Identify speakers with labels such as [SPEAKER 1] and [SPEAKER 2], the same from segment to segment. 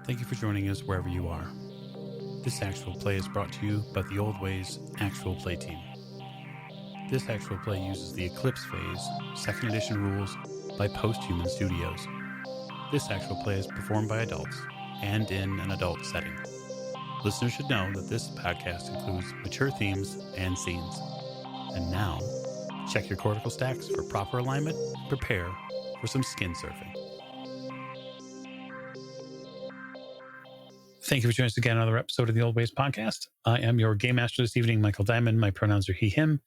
[SPEAKER 1] Thank you for joining us wherever you are. This actual play is brought to you by the Old Ways Actual Play team. This actual play uses the Eclipse phase, 2nd edition rules by Posthuman Studios. This actual play is performed by adults and in an adult setting. Listeners should know that this podcast includes mature themes and scenes. And now, check your cortical stacks for proper alignment and prepare for some skin surfing. Thank you for joining us again on another episode of the Old Ways podcast. I am your game master this evening, Michael Diamond. My pronouns are he, him,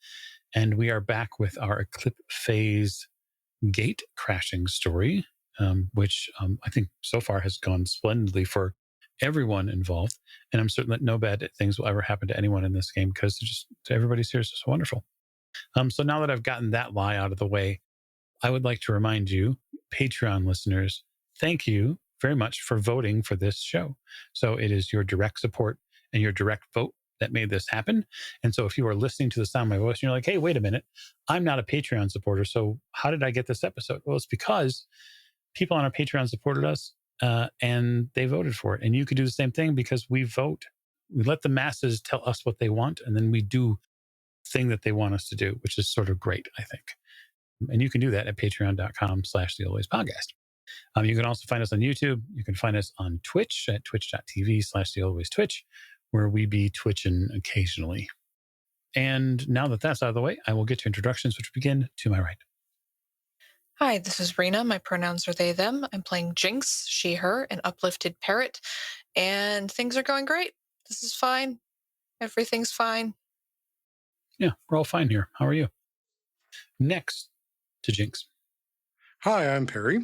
[SPEAKER 1] and we are back with our Eclipse phase gate crashing story, which I think so far has gone splendidly for everyone involved. And I'm certain that no bad things will ever happen to anyone in this game because everybody's here is just wonderful. So now that I've gotten that lie out of the way, I would like to remind you, Patreon listeners, thank you very much for voting for this show. So it is your direct support and your direct vote that made this happen. And so if you are listening to the sound of my voice and you're like, hey, wait a minute, I'm not a Patreon supporter, so how did I get this episode? Well, it's because people on our Patreon supported us and they voted for it. And you could do the same thing because we vote. We let the masses tell us what they want, and then we do the thing that they want us to do, which is sort of great, I think. And you can do that at patreon.com/The Always Podcast. You can also find us on YouTube. You can find us on Twitch at twitch.tv/The Always Twitch, where we be twitching occasionally. And now that that's out of the way, I will get to introductions, which begin to my right.
[SPEAKER 2] Hi, this is Rena. My pronouns are they, them. I'm playing Jinx, she, her, an uplifted parrot, and things are going great. This is fine. Everything's fine.
[SPEAKER 1] Yeah, we're all fine here. How are you? Next to Jinx.
[SPEAKER 3] Hi, I'm Perry.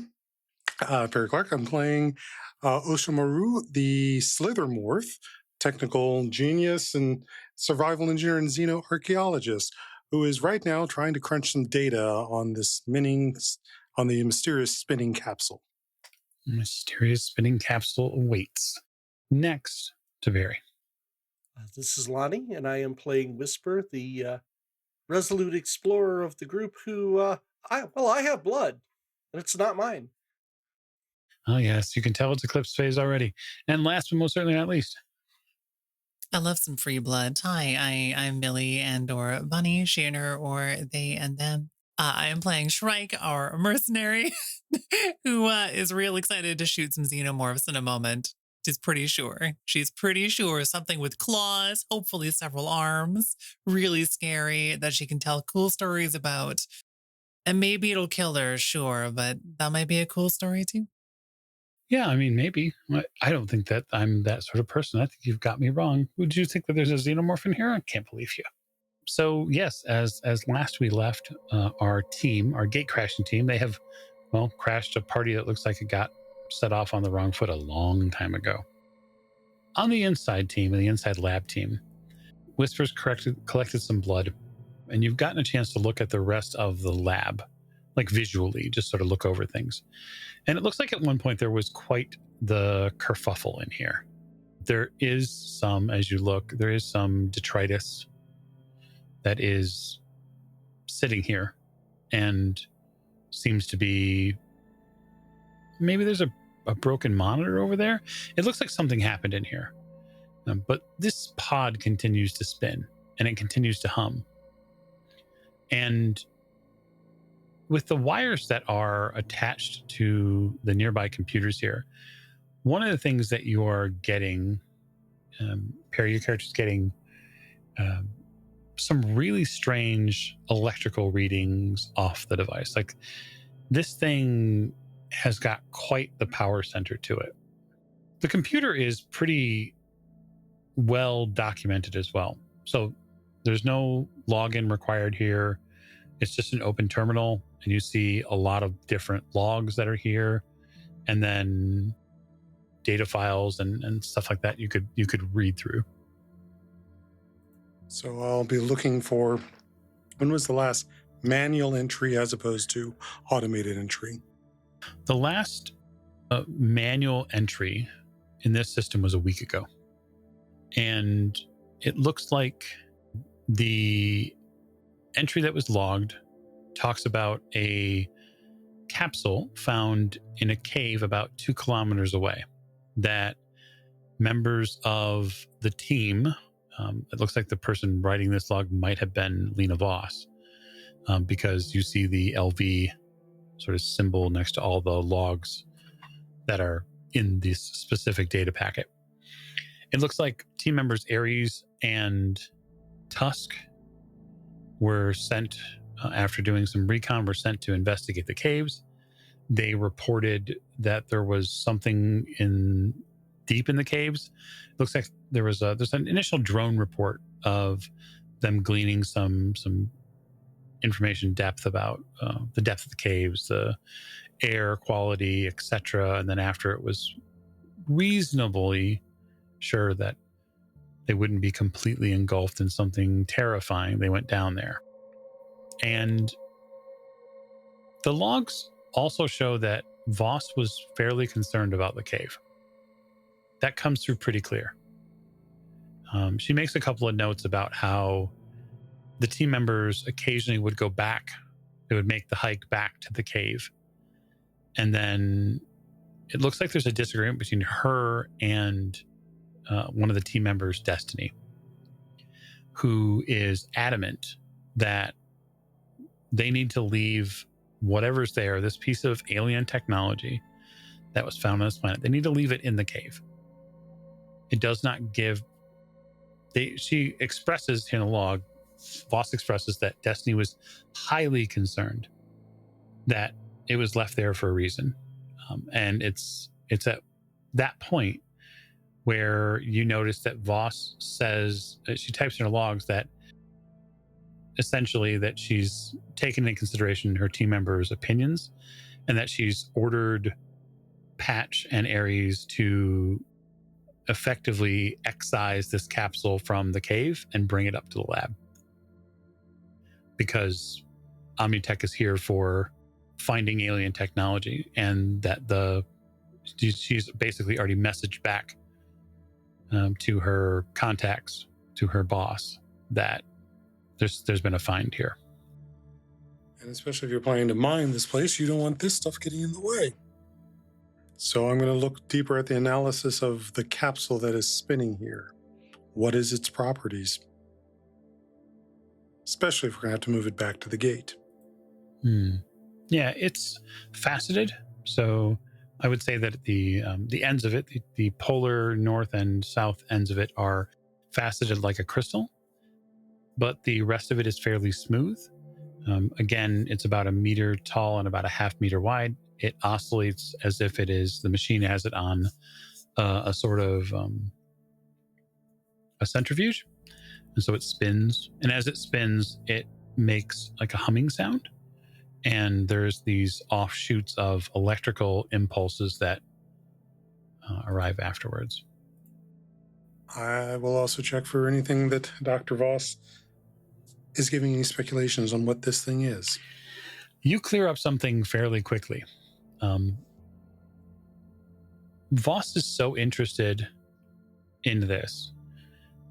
[SPEAKER 3] Perry Clark. I'm playing Oshimaru, the Slithermorph, technical genius and survival engineer and xenoarchaeologist, who is right now trying to crunch some data on the mysterious spinning capsule.
[SPEAKER 1] Mysterious spinning capsule awaits. Next to Barry.
[SPEAKER 4] This is Lonnie, and I am playing Whisper, the resolute explorer of the group who, I have blood, and it's not mine.
[SPEAKER 1] Oh, yes, you can tell it's Eclipse phase already. And last but most certainly not least.
[SPEAKER 5] I love some free blood. Hi, I'm Millie and or Bunny, she and her, or they and them. I am playing Shrike, our mercenary, who is real excited to shoot some xenomorphs in a moment. She's pretty sure something with claws, hopefully several arms, really scary that she can tell cool stories about. And maybe it'll kill her, sure, but that might be a cool story too.
[SPEAKER 1] Yeah, I mean, maybe. I don't think that I'm that sort of person. I think you've got me wrong. Would you think that there's a xenomorph in here? I can't believe you. So, yes, as last we left our team, our gate crashing team, they have, crashed a party that looks like it got set off on the wrong foot a long time ago. On the inside team, the inside lab team, Whispers collected some blood, and you've gotten a chance to look at the rest of the lab, like visually, just sort of look over things. And it looks like at one point there was quite the kerfuffle in here. There is some, as you look, there is some detritus that is sitting here and seems to be, maybe there's a broken monitor over there. It looks like something happened in here. But this pod continues to spin and it continues to hum. And with the wires that are attached to the nearby computers here, one of the things that you are getting, Perry, your character's getting some really strange electrical readings off the device. Like this thing has got quite the power center to it. The computer is pretty well documented as well. So there's no login required here. It's just an open terminal, and you see a lot of different logs that are here, and then data files and stuff like that you could read through.
[SPEAKER 3] So I'll be looking for, when was the last manual entry as opposed to automated entry?
[SPEAKER 1] The last manual entry in this system was a week ago. And it looks like the entry that was logged talks about a capsule found in a cave about 2 kilometers away. that members of the team, it looks like the person writing this log might have been Lena Voss, because you see the LV sort of symbol next to all the logs that are in this specific data packet. It looks like team members Ares and Tusk were sent, after doing some recon, were sent to investigate the caves. They reported that there was something deep in the caves. It looks like there's an initial drone report of them gleaning some information depth about the depth of the caves, the air quality, etc. And then after it was reasonably sure that they wouldn't be completely engulfed in something terrifying, they went down there. And the logs also show that Voss was fairly concerned about the cave. That comes through pretty clear. She makes a couple of notes about how the team members occasionally would go back. They would make the hike back to the cave. And then it looks like there's a disagreement between her and one of the team members, Destiny, who is adamant that they need to leave whatever's there, this piece of alien technology that was found on this planet. They need to leave it in the cave. It does not give... She expresses in a log, Voss expresses that Destiny was highly concerned that it was left there for a reason. And it's at that point where you notice that Voss says, she types in her logs that essentially that she's taken into consideration her team members' opinions and that she's ordered Patch and Ares to effectively excise this capsule from the cave and bring it up to the lab. Because Omnitech is here for finding alien technology, and that she's basically already messaged back to her contacts, to her boss, that there's been a find here.
[SPEAKER 3] And especially if you're planning to mine this place, you don't want this stuff getting in the way. So I'm going to look deeper at the analysis of the capsule that is spinning here. What is its properties? Especially if we're going to have to move it back to the gate.
[SPEAKER 1] Yeah, it's faceted. So I would say that the ends of it, the polar north and south ends of it, are faceted like a crystal, but the rest of it is fairly smooth. Again, it's about 1 meter tall and about 0.5 meter wide. It oscillates as if it is, the machine has it on a sort of a centrifuge. And so it spins. And as it spins, it makes like a humming sound. And there's these offshoots of electrical impulses that arrive afterwards.
[SPEAKER 3] I will also check for anything that Dr. Voss is giving any speculations on what this thing is.
[SPEAKER 1] You clear up something fairly quickly. Voss is so interested in this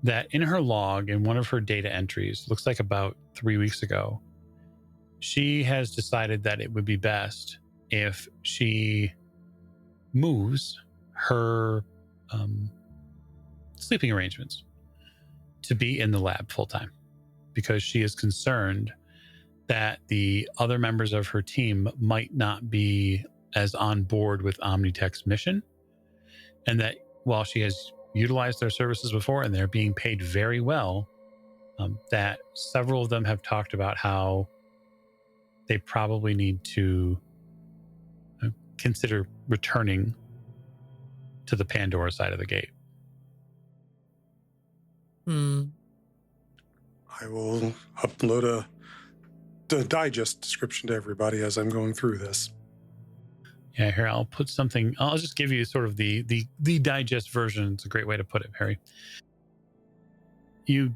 [SPEAKER 1] that in her log, in one of her data entries, looks like about 3 weeks ago, she has decided that it would be best if she moves her sleeping arrangements to be in the lab full time, because she is concerned that the other members of her team might not be as on board with Omnitech's mission, and that while she has utilized their services before and they're being paid very well, that several of them have talked about how they probably need to consider returning to the Pandora side of the gate.
[SPEAKER 3] I will upload a digest description to everybody as I'm going through this.
[SPEAKER 1] Yeah, here, I'll put something, I'll just give you sort of the digest version. It's a great way to put it, Harry. You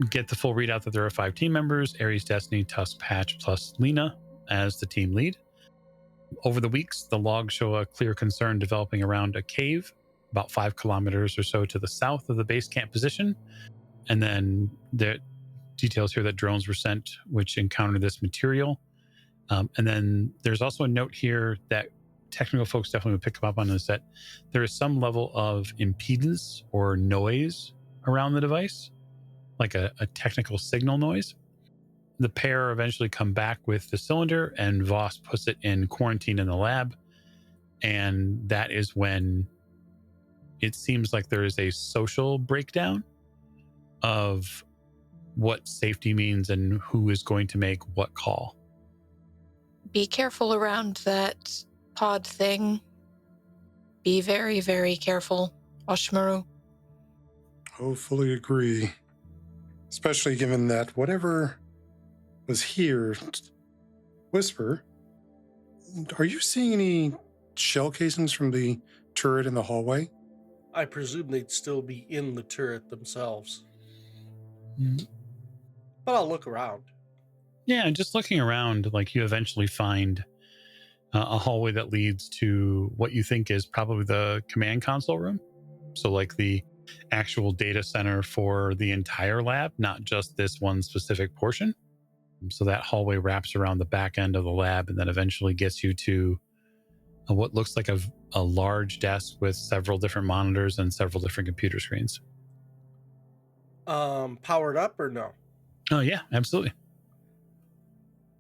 [SPEAKER 1] get the full readout that there are 5 team members: Ares, Destiny, Tusk, Patch, plus Lena as the team lead. Over the weeks, the logs show a clear concern developing around a cave about 5 kilometers or so to the south of the base camp position. And then the details here that drones were sent which encountered this material. And then there's also a note here that technical folks definitely would pick up on is that there is some level of impedance or noise around the device, like a technical signal noise. The pair eventually come back with the cylinder, and Voss puts it in quarantine in the lab. And that is when it seems like there is a social breakdown of what safety means and who is going to make what call.
[SPEAKER 2] Be careful around that pod thing. Be very, very careful, Oshimaru.
[SPEAKER 3] Oh, fully agree. Especially given that whatever was here, Whisper, are you seeing any shell casings from the turret in the hallway?
[SPEAKER 4] I presume they'd still be in the turret themselves. But I'll look around.
[SPEAKER 1] Yeah, just looking around, like you eventually find a hallway that leads to what you think is probably the command console room. So like the actual data center for the entire lab, not just this one specific portion. So that hallway wraps around the back end of the lab and then eventually gets you to what looks like a large desk with several different monitors and several different computer screens.
[SPEAKER 4] Powered up or no?
[SPEAKER 1] Oh yeah, absolutely.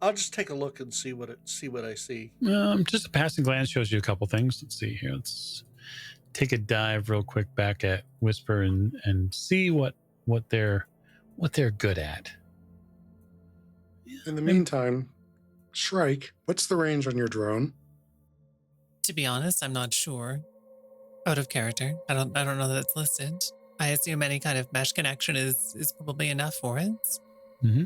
[SPEAKER 4] I'll just take a look and see what I see.
[SPEAKER 1] Just a passing glance shows you a couple things. Let's see here. Let's take a dive real quick back at Whisper and see what they're good at.
[SPEAKER 3] In the meantime, Shrike, what's the range on your drone?
[SPEAKER 5] To be honest, I'm not sure. Out of character. I don't know that it's listed. I assume any kind of mesh connection is probably enough for it.
[SPEAKER 1] Mm-hmm.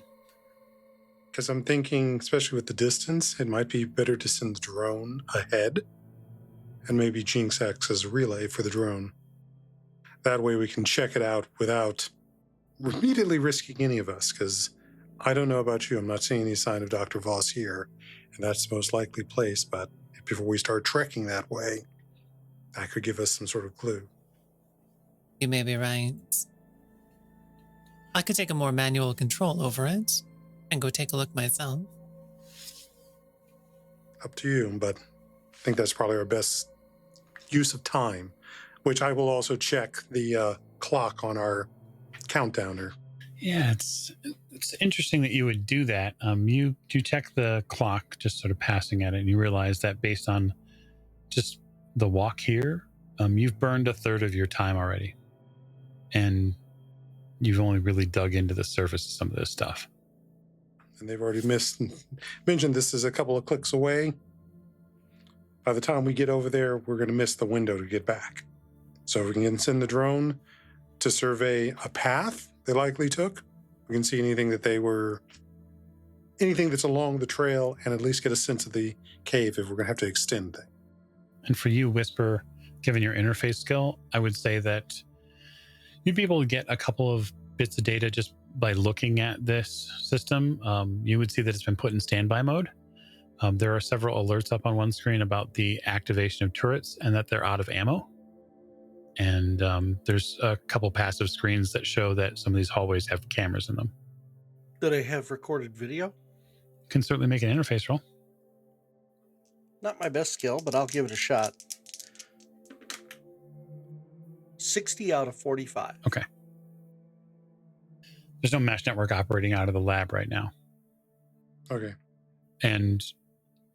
[SPEAKER 3] Because I'm thinking, especially with the distance, it might be better to send the drone ahead and maybe Jinx acts as a relay for the drone. That way we can check it out without immediately risking any of us, because I don't know about you, I'm not seeing any sign of Dr. Voss here, and that's the most likely place, but before we start trekking that way, that could give us some sort of clue.
[SPEAKER 5] You may be right. I could take a more manual control over it and go take a look myself.
[SPEAKER 3] Up to you, but I think that's probably our best use of time, which I will also check the clock on our countdowner.
[SPEAKER 1] Yeah, it's interesting that you would do that. You check the clock, just sort of passing at it, and you realize that based on just the walk here, you've burned a third of your time already, and you've only really dug into the surface of some of this stuff.
[SPEAKER 3] And they've already mentioned this is a couple of clicks away. By the time we get over there, we're going to miss the window to get back. So if we can send the drone to survey a path they likely took, we can see anything that's along the trail and at least get a sense of the cave if we're going to have to extend things.
[SPEAKER 1] And for you, Whisper, given your interface skill, I would say that you'd be able to get a couple of bits of data just by looking at this system. You would see that it's been put in standby mode. There are several alerts up on one screen about the activation of turrets and that they're out of ammo. And there's a couple passive screens that show that some of these hallways have cameras in them.
[SPEAKER 4] Do they have recorded video?
[SPEAKER 1] You can certainly make an interface roll.
[SPEAKER 4] Not my best skill, but I'll give it a shot. 60 out of 45.
[SPEAKER 1] Okay. There's no mesh network operating out of the lab right now.
[SPEAKER 3] Okay.
[SPEAKER 1] And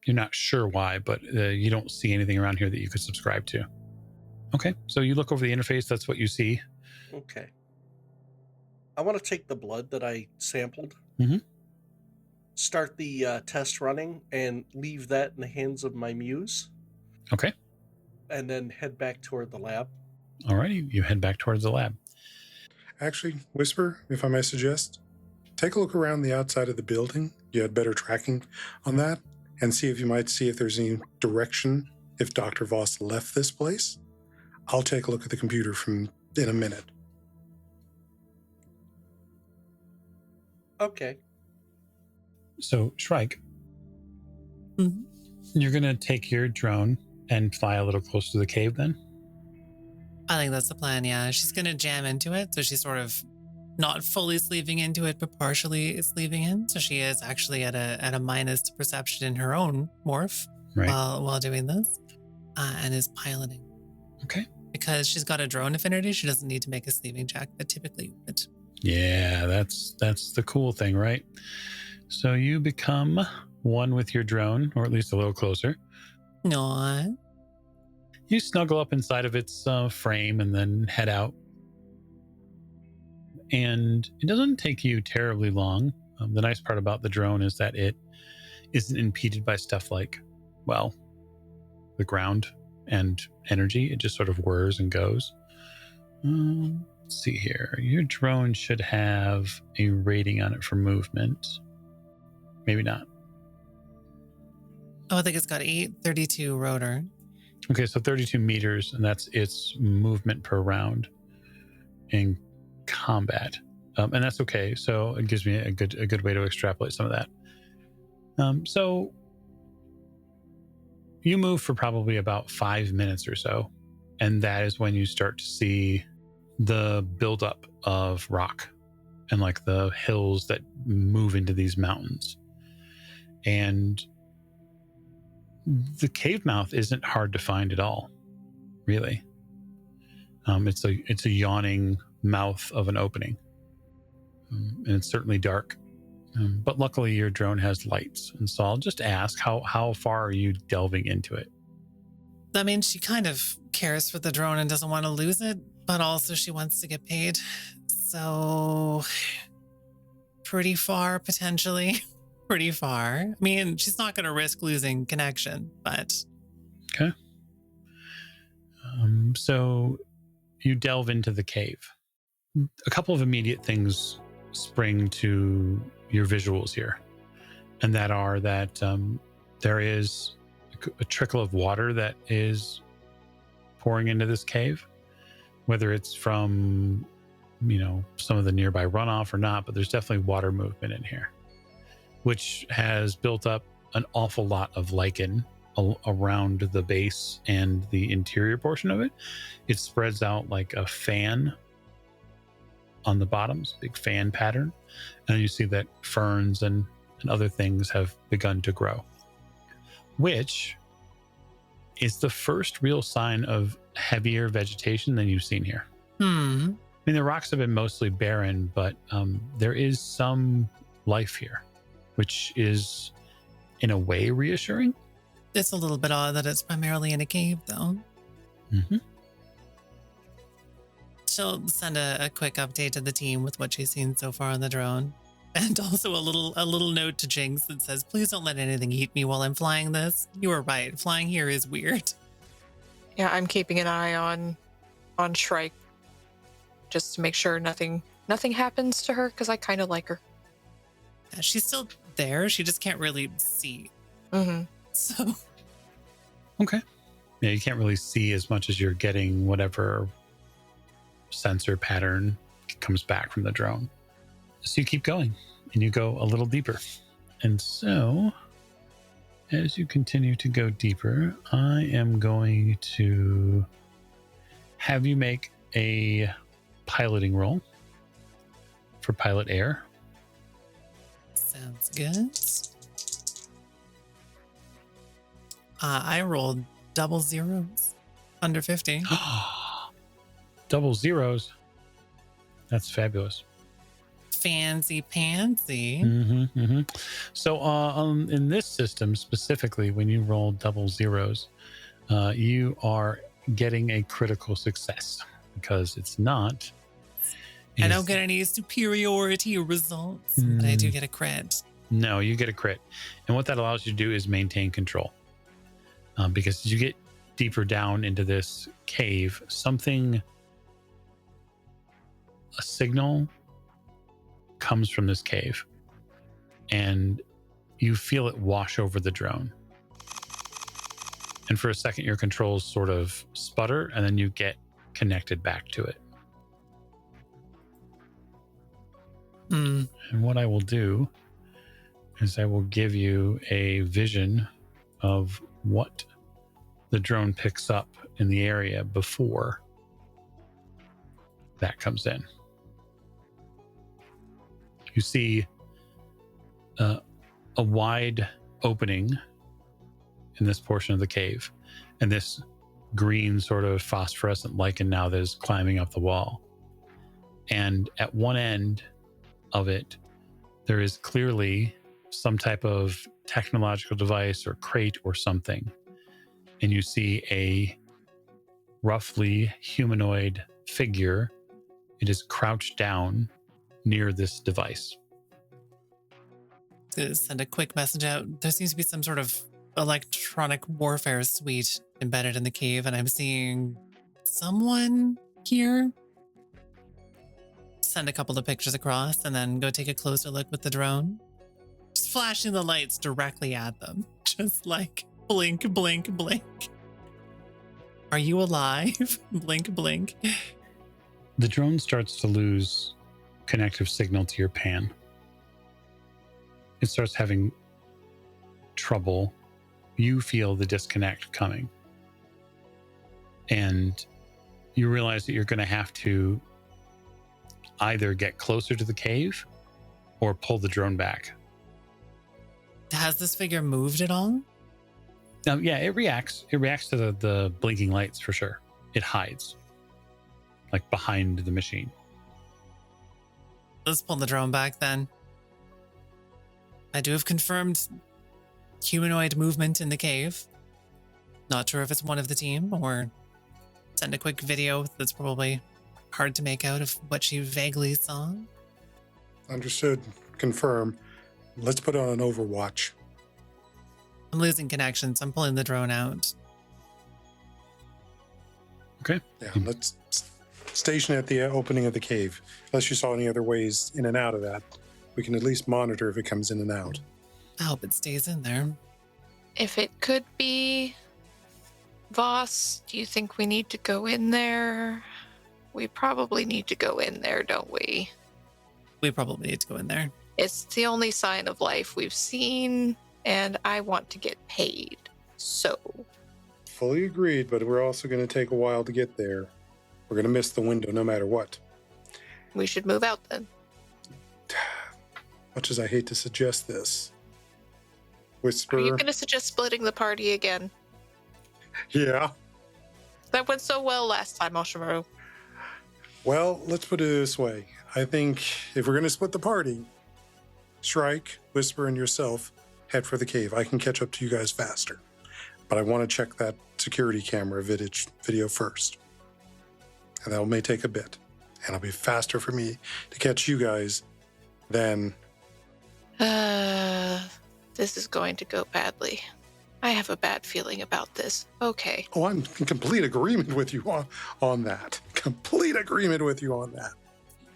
[SPEAKER 1] you're not sure why, but you don't see anything around here that you could subscribe to. Okay, so you look over the interface, that's what you see.
[SPEAKER 4] Okay. I want to take the blood that I sampled, start the test running, and leave that in the hands of my muse.
[SPEAKER 1] Okay.
[SPEAKER 4] And then head back toward the lab.
[SPEAKER 1] Alrighty, you head back towards the lab.
[SPEAKER 3] Actually, Whisper, if I may suggest, take a look around the outside of the building. You had better tracking on that, and see if there's any direction if Dr. Voss left this place. I'll take a look at the computer in a minute.
[SPEAKER 4] Okay.
[SPEAKER 1] So, Shrike, you're going to take your drone and fly a little closer to the cave then?
[SPEAKER 5] I think that's the plan, yeah. She's going to jam into it, so she's sort of not fully sleeving into it, but partially sleeving in. So she is actually at a minus to perception in her own morph while doing this. and is piloting.
[SPEAKER 1] Okay.
[SPEAKER 5] Because she's got a drone affinity, she doesn't need to make a thieving check, but typically would.
[SPEAKER 1] Yeah, that's the cool thing, right? So you become one with your drone, or at least a little closer.
[SPEAKER 5] No.
[SPEAKER 1] You snuggle up inside of its frame and then head out. And it doesn't take you terribly long. The nice part about the drone is that it isn't impeded by stuff like, well, the ground and energy. It just sort of whirs and goes. Let's see here. Your drone should have a rating on it for movement. Maybe not.
[SPEAKER 5] Oh, I think it's got 832 rotor.
[SPEAKER 1] Okay, so 32 meters, and that's its movement per round in combat. And that's okay. So it gives me a good way to extrapolate some of that. So you move for probably about 5 minutes or so, and that is when you start to see the buildup of rock and like the hills that move into these mountains. And the cave mouth isn't hard to find at all, really. It's a yawning mouth of an opening, and it's certainly dark. But luckily, your drone has lights, and so I'll just ask, how far are you delving into it?
[SPEAKER 5] I mean, she kind of cares for the drone and doesn't want to lose it, but also she wants to get paid. So, pretty far, potentially. Pretty far. I mean, she's not going to risk losing connection, but...
[SPEAKER 1] Okay. So, you delve into the cave. A couple of immediate things spring to your visuals here, and that are that there is a trickle of water that is pouring into this cave, whether it's from, some of the nearby runoff or not, but there's definitely water movement in here, which has built up an awful lot of lichen around the base and the interior portion of it. It spreads out like a fan on the bottoms, big fan pattern. And you see that ferns and other things have begun to grow, which is the first real sign of heavier vegetation than you've seen here. I mean, the rocks have been mostly barren, but there is some life here, which is in a way reassuring.
[SPEAKER 5] It's a little bit odd that it's primarily in a cave, though.
[SPEAKER 1] Mm-hmm.
[SPEAKER 5] She'll send a quick update to the team with what she's seen so far on the drone. And also a little note to Jinx that says, please don't let anything eat me while I'm flying this. You were right. Flying here is weird.
[SPEAKER 2] Yeah, I'm keeping an eye on Shrike just to make sure nothing happens to her, because I kind of like her.
[SPEAKER 5] Yeah, she's still there. She just can't really see.
[SPEAKER 2] Mm-hmm.
[SPEAKER 5] So.
[SPEAKER 1] Okay. Yeah, you can't really see as much as you're getting whatever sensor pattern comes back from the drone. So you keep going and you go a little deeper. And so as you continue to go deeper, I am going to have you make a piloting roll for pilot air.
[SPEAKER 5] Sounds good. I rolled double zeros, under 50.
[SPEAKER 1] Double zeros. That's fabulous.
[SPEAKER 5] Fancy pantsy.
[SPEAKER 1] Mm-hmm, mm-hmm. So in this system specifically, when you roll double zeros, you are getting a critical success, because it's not.
[SPEAKER 5] I don't get any superiority results, but I do get a crit.
[SPEAKER 1] No, you get a crit. And what that allows you to do is maintain control. Because as you get deeper down into this cave, a signal comes from this cave, and you feel it wash over the drone. And for a second, your controls sort of sputter, and then you get connected back to it. And what I will do is I will give you a vision of what the drone picks up in the area before that comes in. You see a wide opening in this portion of the cave, and this green sort of phosphorescent lichen now that is climbing up the wall. And at one end of it, there is clearly some type of technological device or crate or something. And you see a roughly humanoid figure. It is crouched down near this device.
[SPEAKER 5] Send a quick message out. There seems to be some sort of electronic warfare suite embedded in the cave, and I'm seeing someone here. Send a couple of pictures across and then go take a closer look with the drone. Just flashing the lights directly at them. Just like blink, blink, blink. Are you alive? Blink, blink.
[SPEAKER 1] The drone starts to lose connective signal to your pan. It starts having trouble. You feel the disconnect coming. And you realize that you're going to have to either get closer to the cave or pull the drone back.
[SPEAKER 5] Has this figure moved at all?
[SPEAKER 1] Yeah, it reacts. It reacts to the blinking lights for sure. It hides, like behind the machine.
[SPEAKER 5] Let's pull the drone back then. I do have confirmed humanoid movement in the cave. Not sure if it's one of the team or send a quick video that's probably hard to make out of what she vaguely saw.
[SPEAKER 3] Understood. Confirm. Let's put on an overwatch.
[SPEAKER 5] I'm losing connections. I'm pulling the drone out.
[SPEAKER 1] Okay.
[SPEAKER 3] Yeah, let's station it at the opening of the cave. Unless you saw any other ways in and out of that, we can at least monitor if it comes in and out.
[SPEAKER 5] I hope it stays in there.
[SPEAKER 2] If it could be Voss, do you think we need to go in there? We probably need to go in there, don't we?
[SPEAKER 5] We probably need to go in there.
[SPEAKER 2] It's the only sign of life we've seen, and I want to get paid. So.
[SPEAKER 3] Fully agreed, but we're also going to take a while to get there. We're going to miss the window no matter what.
[SPEAKER 2] We should move out then.
[SPEAKER 3] Much as I hate to suggest this. Whisper.
[SPEAKER 2] Are you going to suggest splitting the party again?
[SPEAKER 3] Yeah.
[SPEAKER 2] That went so well last time, Oshimaru.
[SPEAKER 3] Well, let's put it this way. I think if we're going to split the party, Shrike, Whisper, and yourself head for the cave. I can catch up to you guys faster. But I want to check that security camera video first. And that may take a bit. And it'll be faster for me to catch you guys than...
[SPEAKER 2] This is going to go badly. I have a bad feeling about this. Okay.
[SPEAKER 3] Oh, I'm in complete agreement with you on that. Complete agreement with you on that.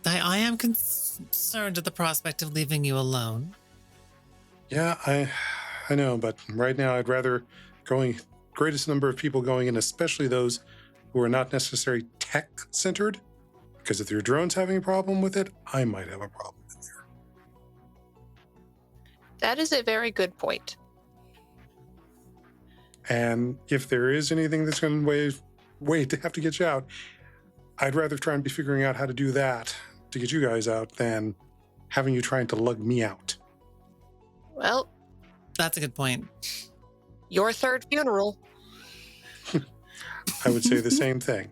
[SPEAKER 5] I am concerned at the prospect of leaving you alone.
[SPEAKER 3] Yeah, I know, but right now I'd rather greatest number of people going in, especially those who are not necessarily tech-centered, because if your drone's having a problem with it, I might have a problem in there.
[SPEAKER 2] That is a very good point.
[SPEAKER 3] And if there is anything that's going to wait to have to get you out, I'd rather try and be figuring out how to do that to get you guys out than having you trying to lug me out.
[SPEAKER 2] Well,
[SPEAKER 5] that's a good point.
[SPEAKER 2] Your third funeral.
[SPEAKER 3] I would say the same thing.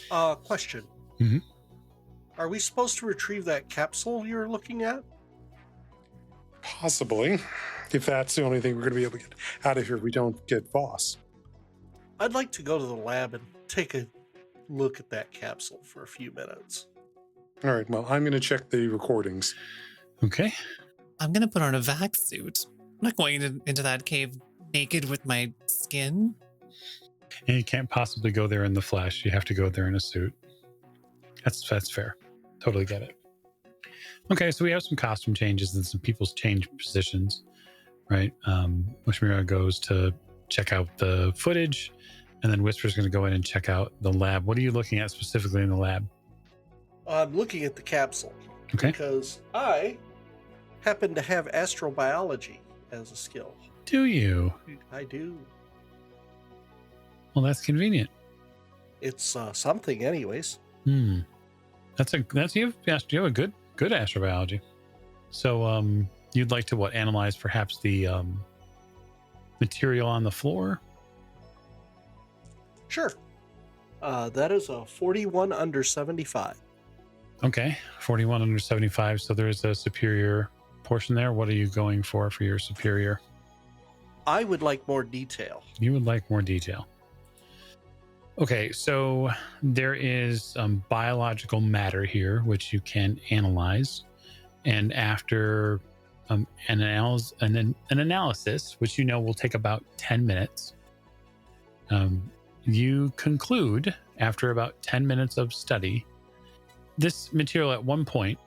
[SPEAKER 4] Question.
[SPEAKER 1] Mm-hmm.
[SPEAKER 4] Are we supposed to retrieve that capsule you're looking at?
[SPEAKER 3] Possibly, if that's the only thing we're going to be able to get out of here if we don't get Voss.
[SPEAKER 4] I'd like to go to the lab and take a look at that capsule for a few minutes.
[SPEAKER 3] All right, well, I'm going to check the recordings.
[SPEAKER 1] Okay.
[SPEAKER 5] I'm going to put on a vac suit. I'm not going into that cave naked with my skin.
[SPEAKER 1] And you can't possibly go there in the flesh. You have to go there in a suit. That's fair. Totally get it. Okay, so we have some costume changes and some people's change positions, right? Wishmira goes to check out the footage, and then Whisper's going to go in and check out the lab. What are you looking at specifically in the lab?
[SPEAKER 4] I'm looking at the capsule.
[SPEAKER 1] Okay.
[SPEAKER 4] Because I happen to have astrobiology as a skill.
[SPEAKER 1] Do you?
[SPEAKER 4] I do.
[SPEAKER 1] Well, that's convenient.
[SPEAKER 4] It's something anyways.
[SPEAKER 1] That's you have a good astrobiology. So you'd like to analyze perhaps the material on the floor?
[SPEAKER 4] Sure. That is a 41 under 75.
[SPEAKER 1] Okay, 41 under 75. So there is a superior portion there. What are you going for your superior?
[SPEAKER 4] I would like more detail.
[SPEAKER 1] You would like more detail. Okay, so there is biological matter here, which you can analyze. And after an analysis, which you know will take about 10 minutes, you conclude, after about 10 minutes of study, this material at one point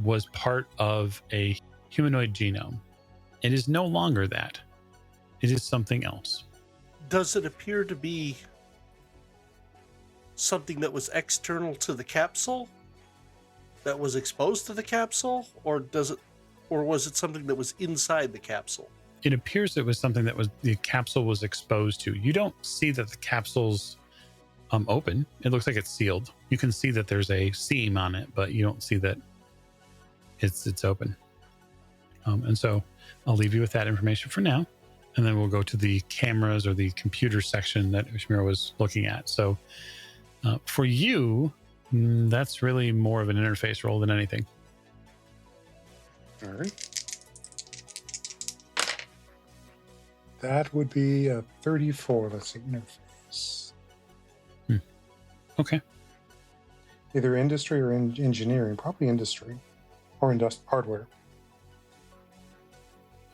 [SPEAKER 1] was part of a humanoid genome. It is no longer that. It is something else.
[SPEAKER 4] Does it appear to be something that was external to the capsule? That was exposed to the capsule? Or was it something that was inside the capsule?
[SPEAKER 1] It appears it was something that the capsule was exposed to. You don't see that the capsule's open. It looks like it's sealed. You can see that there's a seam on it, but you don't see that it's open. And so I'll leave you with that information for now, and then we'll go to the cameras or the computer section that Ushmira was looking at. So for you, that's really more of an interface role than anything.
[SPEAKER 3] All right. That would be a 34. Let's see, interface.
[SPEAKER 1] Okay.
[SPEAKER 3] Either industry or engineering. Probably industry or hardware.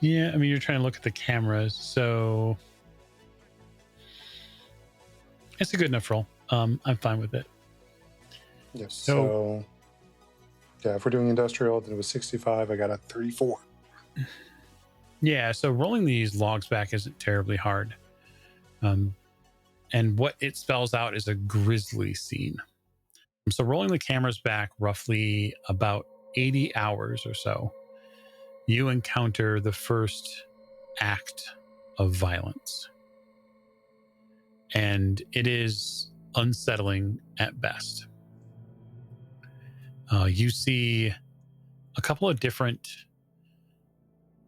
[SPEAKER 1] Yeah, I mean, you're trying to look at the cameras, so it's a good enough roll. I'm fine with it.
[SPEAKER 3] Yes. So yeah, if we're doing industrial, then it was 65. I got a 34.
[SPEAKER 1] Yeah, so rolling these logs back isn't terribly hard. And what it spells out is a grisly scene. So rolling the cameras back roughly about 80 hours or so, you encounter the first act of violence. And it is unsettling at best. You see a couple of different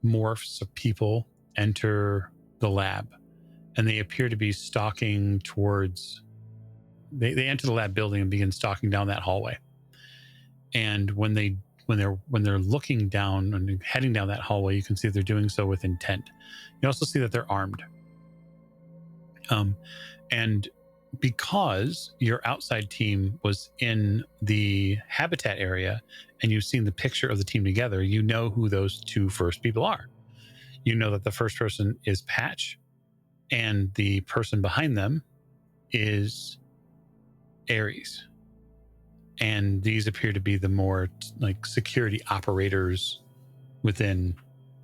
[SPEAKER 1] morphs of people enter the lab, and they appear to be stalking towards... They enter the lab building and begin stalking down that hallway. And when they're looking down and heading down that hallway, you can see they're doing so with intent. You also see that they're armed. And because your outside team was in the habitat area and you've seen the picture of the team together, you know who those two first people are. You know that the first person is Patch, and the person behind them is Ares. And these appear to be the more like security operators within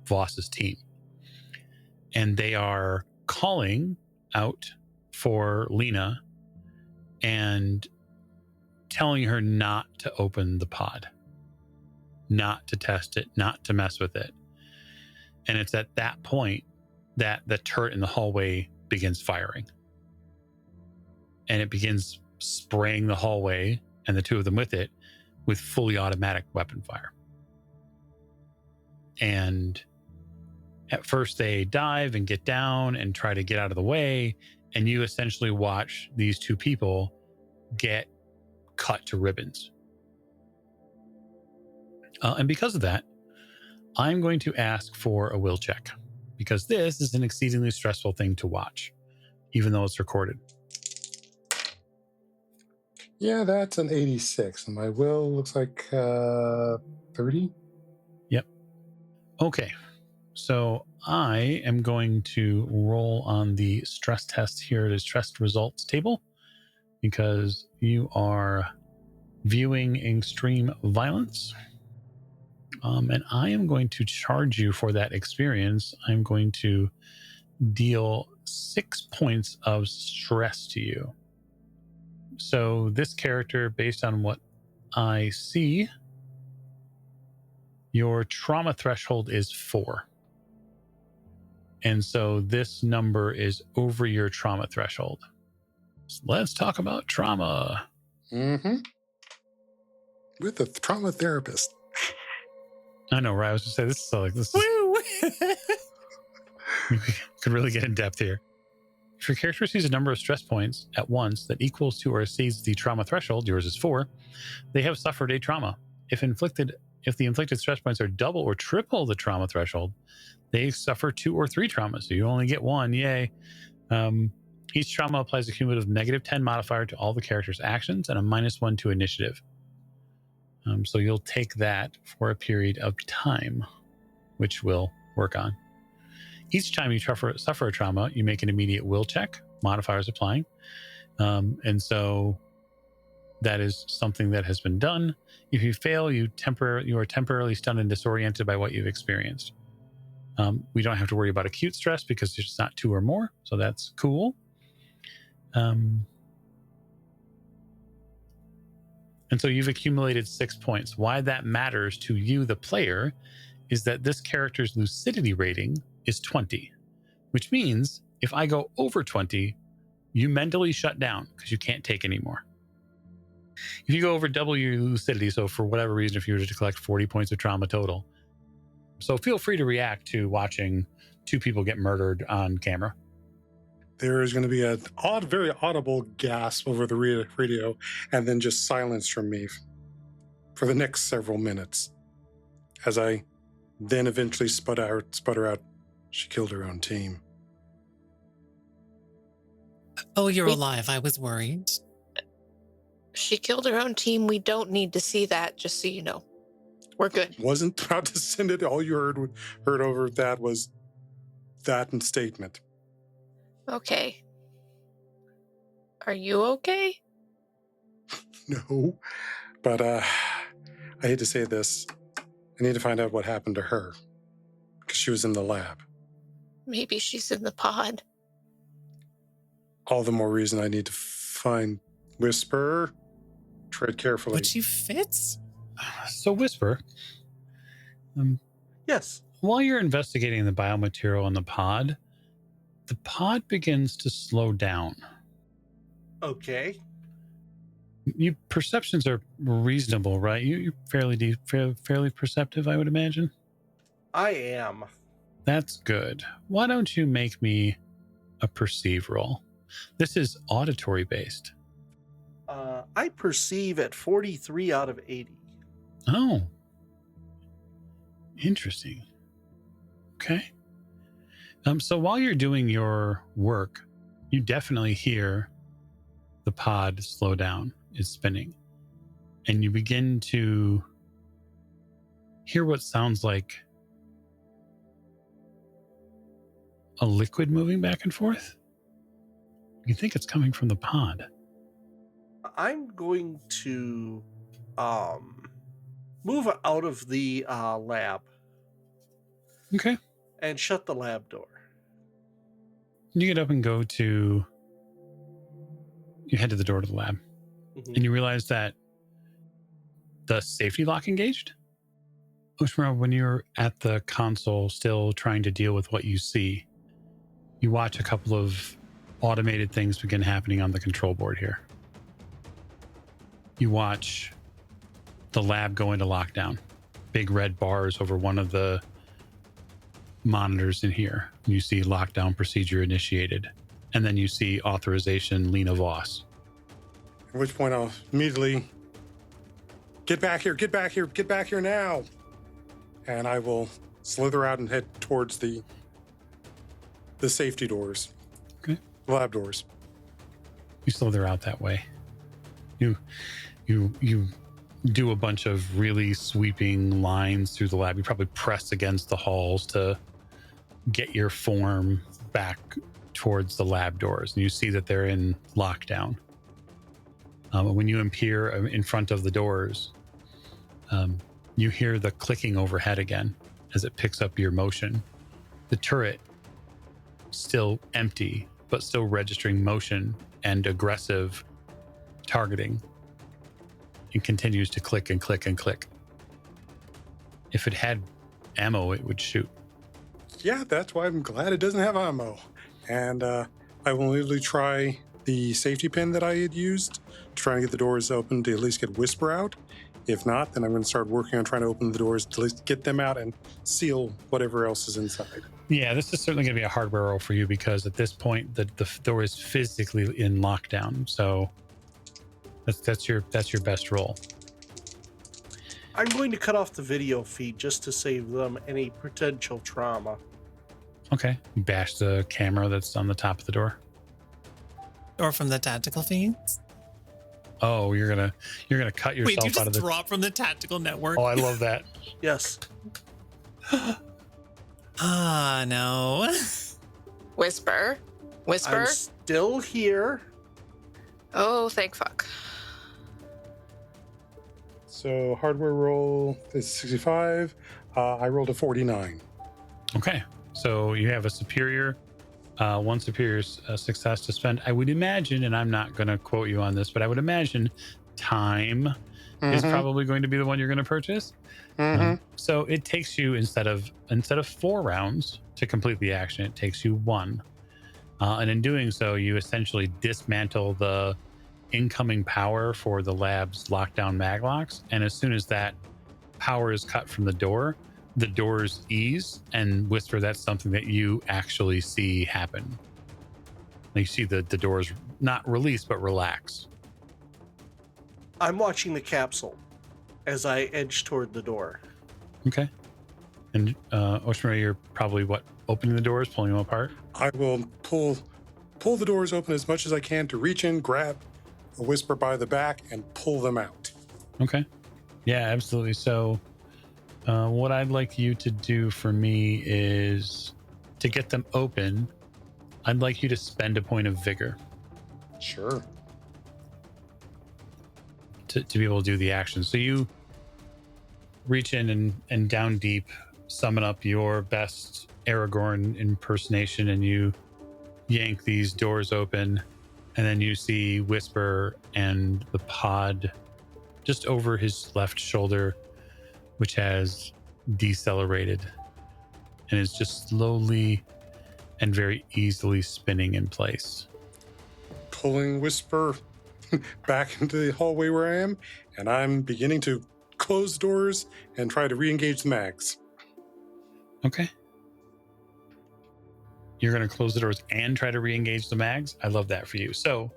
[SPEAKER 1] Voss's team. And they are calling out for Lena and telling her not to open the pod, not to test it, not to mess with it. And it's at that point that the turret in the hallway begins firing. And it begins spraying the hallway, and the two of them with it, with fully automatic weapon fire. And at first they dive and get down and try to get out of the way, and you essentially watch these two people get cut to ribbons. And because of that, I'm going to ask for a will check, because this is an exceedingly stressful thing to watch, even though it's recorded.
[SPEAKER 3] Yeah, that's an 86. And my will looks like 30.
[SPEAKER 1] Yep. Okay. So I am going to roll on the stress test here. It is stress results table, because you are viewing extreme violence. And I am going to charge you for that experience. I'm going to deal 6 points of stress to you. So this character, based on what I see, your trauma threshold is 4. And so this number is over your trauma threshold. So let's talk about trauma.
[SPEAKER 3] Mm-hmm. With a trauma therapist.
[SPEAKER 1] I know, right? I was going to say, this is
[SPEAKER 5] Woo!
[SPEAKER 1] we could really get in depth here. If your character receives a number of stress points at once that equals to or exceeds the trauma threshold, yours is 4, they have suffered a trauma. If the inflicted stress points are double or triple the trauma threshold, they suffer 2 or 3 traumas. So you only get 1. Yay. Each trauma applies a cumulative -10 modifier to all the character's actions and a -1 to initiative. So you'll take that for a period of time, which we'll work on. Each time you suffer a trauma, you make an immediate will check, modifiers applying. And so that is something that has been done. If you fail, you are temporarily stunned and disoriented by what you've experienced. We don't have to worry about acute stress because it's not 2 or more, so that's cool. And so you've accumulated 6 points. Why that matters to you, the player, is that this character's lucidity rating is 20, which means if I go over 20, you mentally shut down because you can't take anymore. If you go over double your lucidity, so for whatever reason, if you were to collect 40 points of trauma total, so feel free to react to watching 2 people get murdered on camera.
[SPEAKER 3] There is going to be a very audible gasp over the radio, and then just silence from me for the next several minutes, as I then eventually sputter out, "She killed her own team."
[SPEAKER 5] Oh, you're alive. I was worried.
[SPEAKER 2] She killed her own team. We don't need to see that, just so you know. We're good.
[SPEAKER 3] Wasn't about to send it. All you heard over that was that statement.
[SPEAKER 2] Okay. Are you okay?
[SPEAKER 3] No, but I hate to say this. I need to find out what happened to her, because she was in the lab.
[SPEAKER 2] Maybe she's in the pod.
[SPEAKER 3] All the more reason I need to find Whisper. Tread carefully.
[SPEAKER 5] But she fits.
[SPEAKER 1] So Whisper,
[SPEAKER 4] Yes.
[SPEAKER 1] while you're investigating the biomaterial in the pod begins to slow down.
[SPEAKER 4] Okay.
[SPEAKER 1] Your perceptions are reasonable, right? You're fairly perceptive, I would imagine.
[SPEAKER 4] I am.
[SPEAKER 1] That's good. Why don't you make me a perceive roll? This is auditory based.
[SPEAKER 4] I perceive at 43 out of 80.
[SPEAKER 1] Oh. Interesting. Okay. So while you're doing your work, you definitely hear the pod slow down. It's spinning. And you begin to hear what sounds like a liquid moving back and forth. You think it's coming from the pod.
[SPEAKER 4] I'm going to move out of the lab.
[SPEAKER 1] Okay.
[SPEAKER 4] And shut the lab door.
[SPEAKER 1] You get up and you head to the door to the lab.
[SPEAKER 4] Mm-hmm.
[SPEAKER 1] And you realize that the safety lock engaged. Ushmara, when you're at the console still trying to deal with what you see, you watch a couple of automated things begin happening on the control board here. You watch the lab go into lockdown. Big red bars over one of the monitors in here. You see lockdown procedure initiated. And then you see authorization Lena Voss.
[SPEAKER 3] At which point I'll immediately get back here now. And I will slither out and head towards the safety doors.
[SPEAKER 1] Okay.
[SPEAKER 3] Lab doors.
[SPEAKER 1] You slither out that way. You do a bunch of really sweeping lines through the lab. You probably press against the halls to get your form back towards the lab doors. And you see that they're in lockdown. When you appear in front of the doors, you hear the clicking overhead again as it picks up your motion. The turret still empty, but still registering motion and aggressive targeting, and continues to click and click and click. If it had ammo, it would shoot.
[SPEAKER 3] Yeah, that's why I'm glad it doesn't have ammo. And I will immediately try the safety pin that I had used to try and get the doors open to at least get Whisper out. If not, then I'm going to start working on trying to open the doors to at least get them out and seal whatever else is inside.
[SPEAKER 1] Yeah, this is certainly going to be a hardware roll for you because at this point the door is physically in lockdown. So that's your best roll.
[SPEAKER 4] I'm going to cut off the video feed just to save them any potential trauma.
[SPEAKER 1] Okay. Bash the camera that's on the top of the door.
[SPEAKER 5] Or from the tactical feeds.
[SPEAKER 1] Oh, you're gonna cut yourself
[SPEAKER 5] Wait, do you
[SPEAKER 1] out
[SPEAKER 5] just
[SPEAKER 1] of the
[SPEAKER 5] drop from the tactical network?
[SPEAKER 1] Oh, I love that.
[SPEAKER 4] Yes.
[SPEAKER 5] No.
[SPEAKER 2] Whisper.
[SPEAKER 4] I'm still here.
[SPEAKER 2] Oh, thank fuck.
[SPEAKER 3] So hardware roll is 65. I rolled a 49.
[SPEAKER 1] Okay. So you have a superior, one superior success to spend. I would imagine, and I'm not going to quote you on this, but I would imagine time is probably going to be the one you're going to purchase. So it takes you instead of 4 rounds to complete the action, it takes you 1. And in doing so, you essentially dismantle the incoming power for the lab's lockdown maglocks. And as soon as that power is cut from the doors ease, and Whisper, that's something that you actually see happen. You see the doors not release, but relax.
[SPEAKER 4] I'm watching the capsule as I edge toward the door.
[SPEAKER 1] Okay. And Oshimura, you're probably opening the doors, pulling them apart?
[SPEAKER 3] I will pull the doors open as much as I can to reach in, grab a Whisper by the back, and pull them out.
[SPEAKER 1] Okay. Yeah, absolutely. So what I'd like you to do for me is to get them open, I'd like you to spend a point of vigor.
[SPEAKER 3] Sure.
[SPEAKER 1] To be able to do the action. So you reach in and down deep, summon up your best Aragorn impersonation, and you yank these doors open, and then you see Whisper and the pod just over his left shoulder, which has decelerated and is just slowly and very easily spinning in place.
[SPEAKER 3] Pulling Whisper back into the hallway where I am, and I'm beginning to close the doors and try to re-engage the mags.
[SPEAKER 1] Okay. You're going to close the doors and try to re-engage the mags? I love that for you. So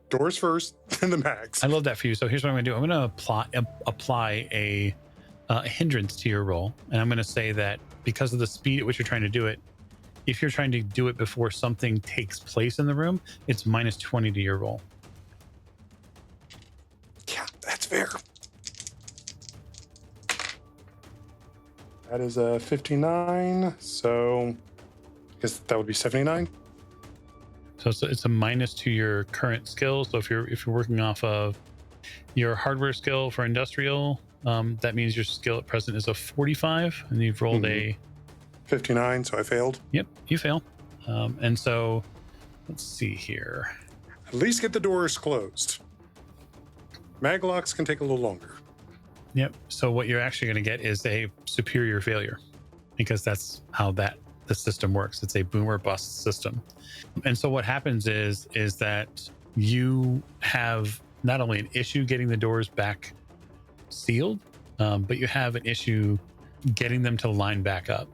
[SPEAKER 3] doors first, then the mags.
[SPEAKER 1] I love that for you. So here's what I'm going to do. I'm going to apply a hindrance to your roll. And I'm going to say that because of the speed at which you're trying to do it, if you're trying to do it before something takes place in the room, it's minus 20 to your roll.
[SPEAKER 3] Yeah, that's fair. That is a 59, so I guess that would be 79.
[SPEAKER 1] So it's a minus to your current skill. So if you're working off of your hardware skill for industrial, that means your skill at present is a 45, and you've rolled a
[SPEAKER 3] 59, so I failed.
[SPEAKER 1] Yep, you fail. And so let's see here.
[SPEAKER 3] At least get the doors closed. Maglocks can take a little longer.
[SPEAKER 1] Yep. So what you're actually going to get is a superior failure, because that's how the system works. It's a boom or bust system. And so what happens is that you have not only an issue getting the doors back sealed, but you have an issue getting them to line back up.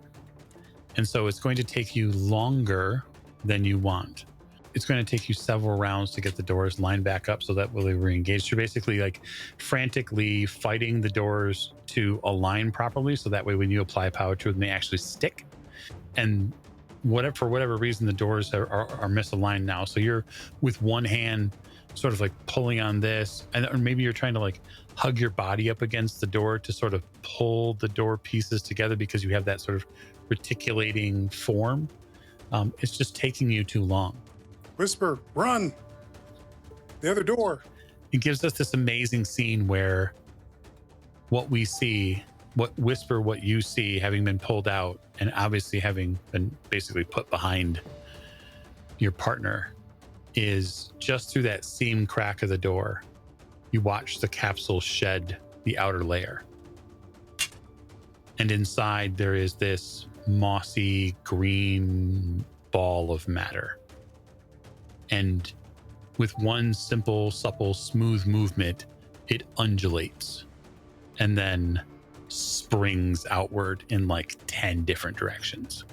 [SPEAKER 1] And so it's going to take you longer than you want. It's going to take you several rounds to get the doors lined back up so that will they re-engage. You're basically like frantically fighting the doors to align properly, so that way when you apply power to them, they actually stick. And for whatever reason, the doors are misaligned now. So you're with one hand sort of like pulling on this, or maybe you're trying to like hug your body up against the door to sort of pull the door pieces together because you have that sort of reticulating form. It's just taking you too long.
[SPEAKER 3] Whisper, run! The other door.
[SPEAKER 1] It gives us this amazing scene where what we see, what you see having been pulled out and obviously having been basically put behind your partner, is just through that seam crack of the door, you watch the capsule shed the outer layer. And inside there is this mossy green ball of matter. And with one simple, supple, smooth movement, it undulates and then springs outward in like 10 different directions.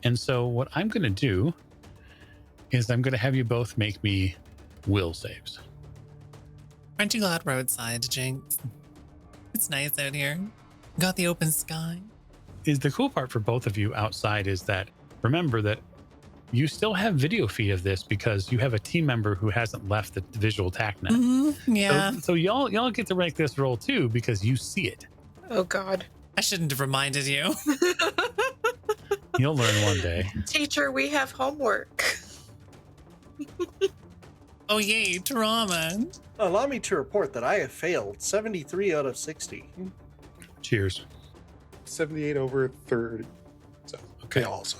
[SPEAKER 1] And so what I'm going to do is I'm going to have you both make me will saves.
[SPEAKER 5] Aren't you glad we're outside, Jinx? It's nice out here. Got the open sky.
[SPEAKER 1] Is the cool part for both of you outside is that remember that you still have video feed of this because you have a team member who hasn't left the visual attack net.
[SPEAKER 5] Yeah.
[SPEAKER 1] So y'all get to make this roll too because you see it.
[SPEAKER 2] Oh, God.
[SPEAKER 5] I shouldn't have reminded you.
[SPEAKER 1] You'll learn one day.
[SPEAKER 2] Teacher, we have homework.
[SPEAKER 5] Oh, yay, trauma.
[SPEAKER 4] Allow me to report that I have failed 73 out of 60.
[SPEAKER 1] Cheers.
[SPEAKER 3] 78 over 30. So, okay, also.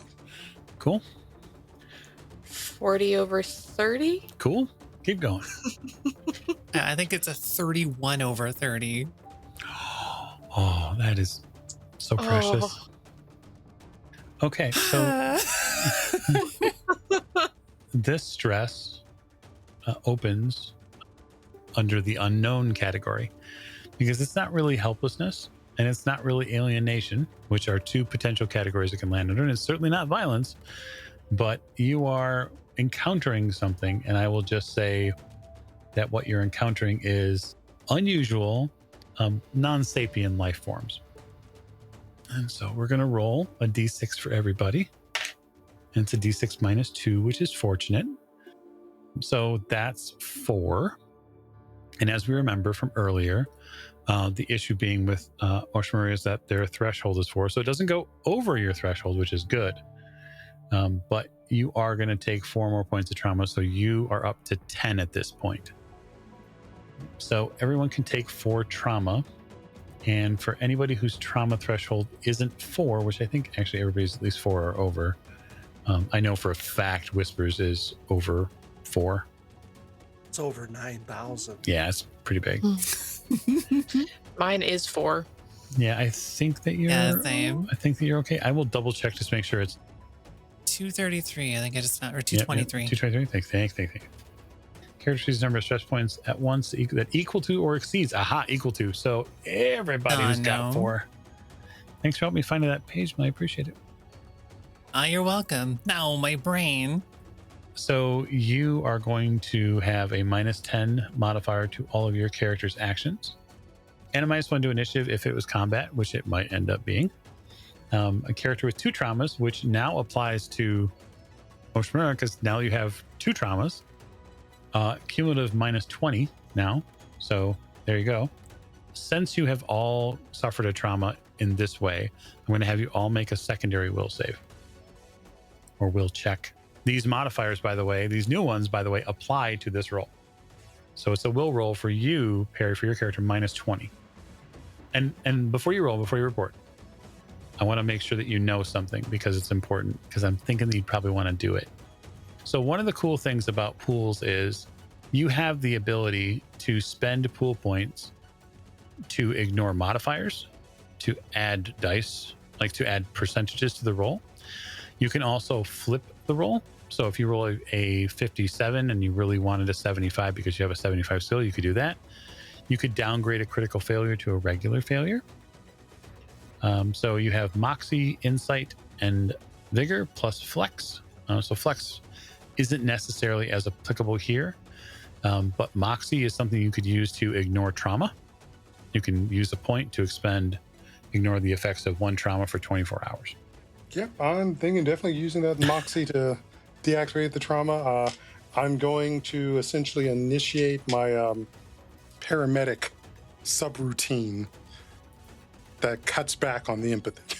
[SPEAKER 1] Cool.
[SPEAKER 2] 40 over 30?
[SPEAKER 1] Cool. Keep going.
[SPEAKER 5] I think it's a 31 over 30.
[SPEAKER 1] Oh, that is so precious.
[SPEAKER 2] Oh.
[SPEAKER 1] Okay, so this stress opens under the unknown category because it's not really helplessness and it's not really alienation, which are two potential categories that can land under, and it's certainly not violence, but you are encountering something, and I will just say that what you're encountering is unusual, non-sapien life forms. And so we're going to roll a d6 for everybody. And it's a d6 minus 2, which is fortunate. So that's 4. And as we remember from earlier, the issue being with Oshimura is that their threshold is 4. So it doesn't go over your threshold, which is good. But you are going to take 4 more points of trauma. So you are up to 10 at this point. So everyone can take 4 trauma. And for anybody whose trauma threshold isn't 4, which I think actually everybody's at least 4 or over. I know for a fact Whispers is over 4.
[SPEAKER 4] It's over 9,000.
[SPEAKER 1] Yeah, it's pretty big.
[SPEAKER 2] Mine is 4.
[SPEAKER 1] Yeah, I think that you're.
[SPEAKER 5] Yeah, same.
[SPEAKER 1] I think that you're okay. I will double check just to make sure it's
[SPEAKER 5] 233, I think I just found, or 223.
[SPEAKER 1] Yep, 223. Thanks. Character sees number of stress points at once that equal to or exceeds. Aha, equal to. So everybody who's got 4. Thanks for helping me find that page. I appreciate it.
[SPEAKER 5] You're welcome. Now my brain.
[SPEAKER 1] So you are going to have a minus 10 modifier to all of your character's actions. And a minus 1 to initiative if it was combat, which it might end up being. A character with 2 traumas, which now applies to Oshimura because now you have 2 traumas. Cumulative minus 20 now. So there you go. Since you have all suffered a trauma in this way, I'm going to have you all make a secondary will save or will check. These modifiers, by the way, these new ones, by the way, apply to this roll. So it's a will roll for you, Perry, for your character, minus 20. And before you roll, before you report, I want to make sure that you know something because it's important, because I'm thinking that you'd probably want to do it. So one of the cool things about pools is you have the ability to spend pool points to ignore modifiers, to add dice, like to add percentages to the roll. You can also flip the roll. So if you roll a 57 and you really wanted a 75 because you have a 75 skill, you could do that. You could downgrade a critical failure to a regular failure. So you have Moxie, Insight, and Vigor plus Flex. So Flex isn't necessarily as applicable here, but Moxie is something you could use to ignore trauma. You can use a point to ignore the effects of 1 trauma for 24 hours.
[SPEAKER 3] Yep, I'm thinking definitely using that Moxie to deactivate the trauma. I'm going to essentially initiate my paramedic subroutine that cuts back on the empathy.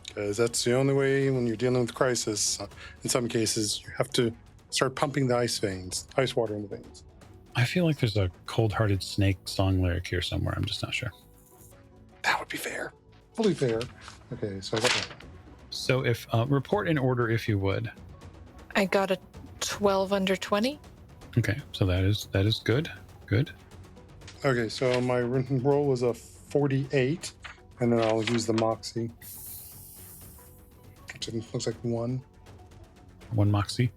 [SPEAKER 3] Because that's the only way when you're dealing with crisis. In some cases, you have to start pumping the ice water in the veins.
[SPEAKER 1] I feel like there's a Cold-Hearted Snake song lyric here somewhere. I'm just not sure.
[SPEAKER 3] That would be fair. Fully fair. Okay, so I got that.
[SPEAKER 1] So if report in order, if you would.
[SPEAKER 2] I got a 12 under 20.
[SPEAKER 1] Okay, so that is good. Good.
[SPEAKER 3] Okay, so my roll was a 48, and then I'll use the Moxie. Which looks like 1.
[SPEAKER 1] 1 Moxie.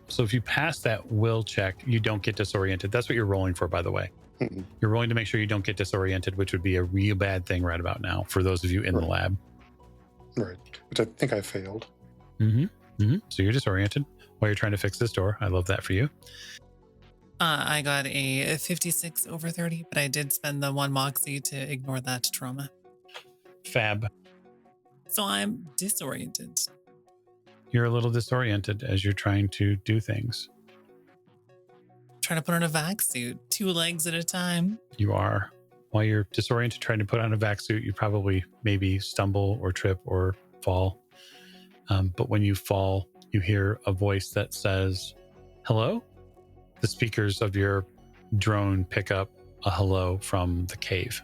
[SPEAKER 1] So if you pass that will check, you don't get disoriented. That's what you're rolling for, by the way. You're rolling to make sure you don't get disoriented, which would be a real bad thing right about now for those of you in the lab.
[SPEAKER 3] Right. Which I think I failed.
[SPEAKER 1] So you're disoriented while you're trying to fix this door. I love that for you.
[SPEAKER 5] I got a 56 over 30, but I did spend the 1 moxie to ignore that trauma.
[SPEAKER 1] Fab.
[SPEAKER 5] So I'm disoriented.
[SPEAKER 1] You're a little disoriented as you're trying to do things.
[SPEAKER 5] Trying to put on a vac suit, 2 legs at a time.
[SPEAKER 1] You are. While you're disoriented trying to put on a vac suit, you probably maybe stumble or trip or fall. But when you fall, you hear a voice that says, "Hello?" The speakers of your drone pick up a hello from the cave.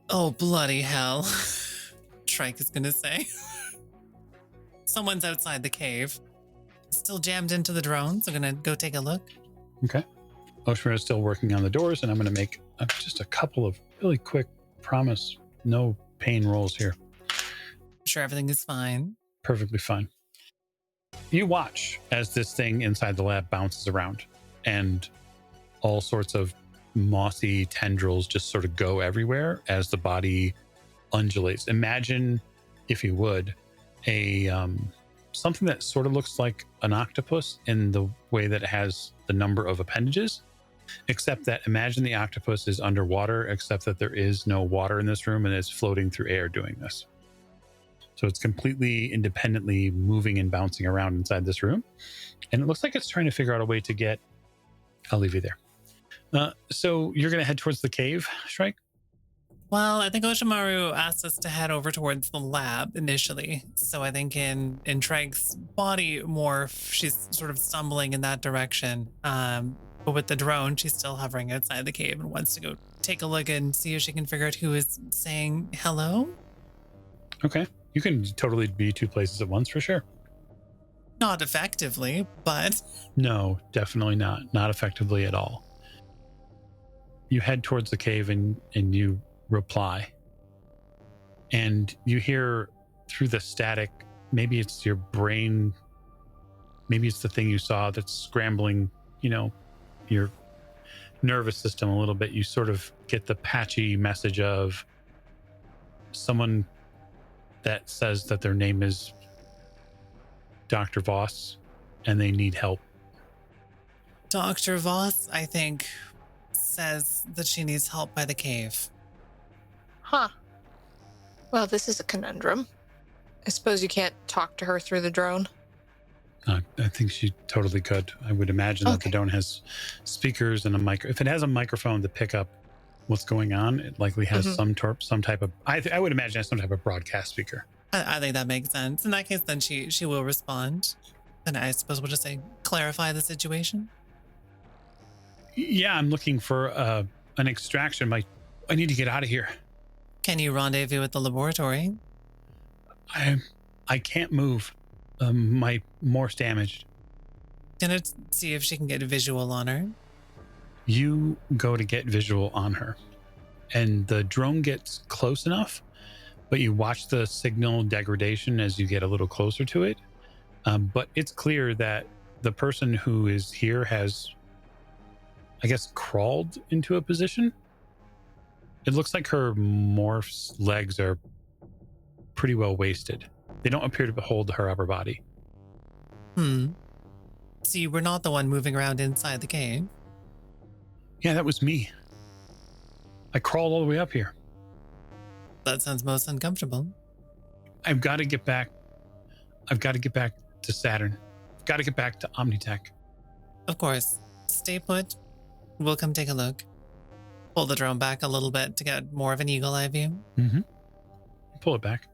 [SPEAKER 5] Oh, bloody hell. Shrike is going to say. Someone's outside the cave. Still jammed into the drone, so I'm going to go take a look.
[SPEAKER 1] Okay. Oshmira is still working on the doors, and I'm going to make just a couple of really quick, promise, no pain rolls here.
[SPEAKER 5] I'm sure everything is fine.
[SPEAKER 1] Perfectly fine. You watch as this thing inside the lab bounces around, and all sorts of mossy tendrils just sort of go everywhere as the body undulates. Imagine, if you would, a something that sort of looks like an octopus in the way that it has the number of appendages, except that imagine the octopus is underwater, except that there is no water in this room and it's floating through air doing this. So it's completely independently moving and bouncing around inside this room. And it looks like it's trying to figure out a way to get... I'll leave you there. So you're going to head towards the cave, Shrike?
[SPEAKER 5] Well, I think Oshimaru asked us to head over towards the lab initially. So I think in Shrike's body morph, she's sort of stumbling in that direction. But with the drone, she's still hovering outside the cave and wants to go take a look and see if she can figure out who is saying hello.
[SPEAKER 1] Okay. You can totally be 2 places at once for sure.
[SPEAKER 5] Not effectively, but...
[SPEAKER 1] No, definitely not. Not effectively at all. You head towards the cave and you reply. And you hear through the static, maybe it's your brain, maybe it's the thing you saw that's scrambling, your nervous system a little bit. You sort of get the patchy message of someone that says that their name is Dr. Voss and they need help.
[SPEAKER 5] Dr. Voss, I think, says that she needs help by the cave.
[SPEAKER 2] Huh. Well, this is a conundrum. I suppose you can't talk to her through the drone.
[SPEAKER 1] I think she totally could. I would imagine that the drone has speakers and a mic. If it has a microphone to pick up what's going on, it likely has some type of... I would imagine it has some type of broadcast speaker.
[SPEAKER 5] I think that makes sense. In that case, then she will respond. And I suppose we'll just say, clarify the situation.
[SPEAKER 1] Yeah, I'm looking for an extraction. I need to get out of here.
[SPEAKER 5] Can you rendezvous at the laboratory?
[SPEAKER 1] I can't move. My morph's damaged.
[SPEAKER 5] Gonna see if she can get a visual on her.
[SPEAKER 1] You go to get visual on her, and the drone gets close enough, but you watch the signal degradation as you get a little closer to it. But it's clear that the person who is here has, I guess, crawled into a position. It looks like her morph's legs are pretty well wasted. They don't appear to hold her upper body.
[SPEAKER 5] So you were not the one moving around inside the cave?
[SPEAKER 1] Yeah, that was me. I crawled all the way up here.
[SPEAKER 5] That sounds most uncomfortable.
[SPEAKER 1] I've got to get back. I've got to get back to Saturn. I've got to get back to Omnitech.
[SPEAKER 5] Of course. Stay put. We'll come take a look. Pull the drone back a little bit to get more of an eagle eye view.
[SPEAKER 1] Pull it back.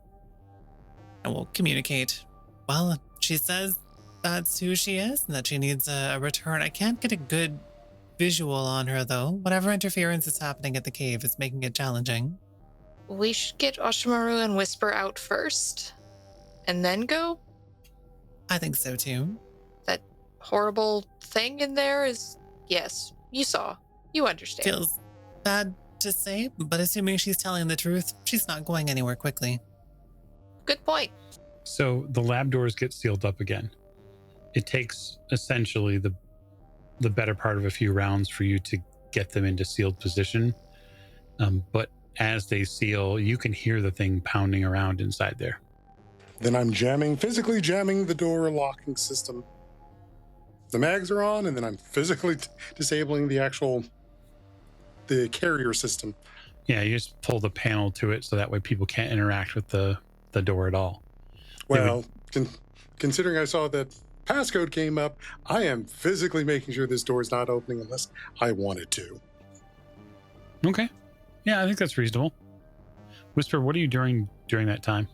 [SPEAKER 5] And we'll communicate. Well, she says that's who she is and that she needs a return. I can't get a good visual on her, though. Whatever interference is happening at the cave is making it challenging.
[SPEAKER 2] We should get Oshimaru and Whisper out first, and then go?
[SPEAKER 5] I think so, too.
[SPEAKER 2] That horrible thing in there is... Yes, you saw. You understand.
[SPEAKER 5] Feels bad to say, but assuming she's telling the truth, she's not going anywhere quickly.
[SPEAKER 2] Good point.
[SPEAKER 1] So the lab doors get sealed up again. It takes essentially the better part of a few rounds for you to get them into sealed position. But as they seal, you can hear the thing pounding around inside there.
[SPEAKER 3] Then I'm physically jamming the door locking system. The mags are on, and then I'm physically disabling the carrier system.
[SPEAKER 1] Yeah, you just pull the panel to it so that way people can't interact with the door at all.
[SPEAKER 3] Well, considering I saw that passcode came up, I am physically making sure this door is not opening unless I want it to.
[SPEAKER 1] Okay. Yeah, I think that's reasonable. Whisper, what are you doing during that time?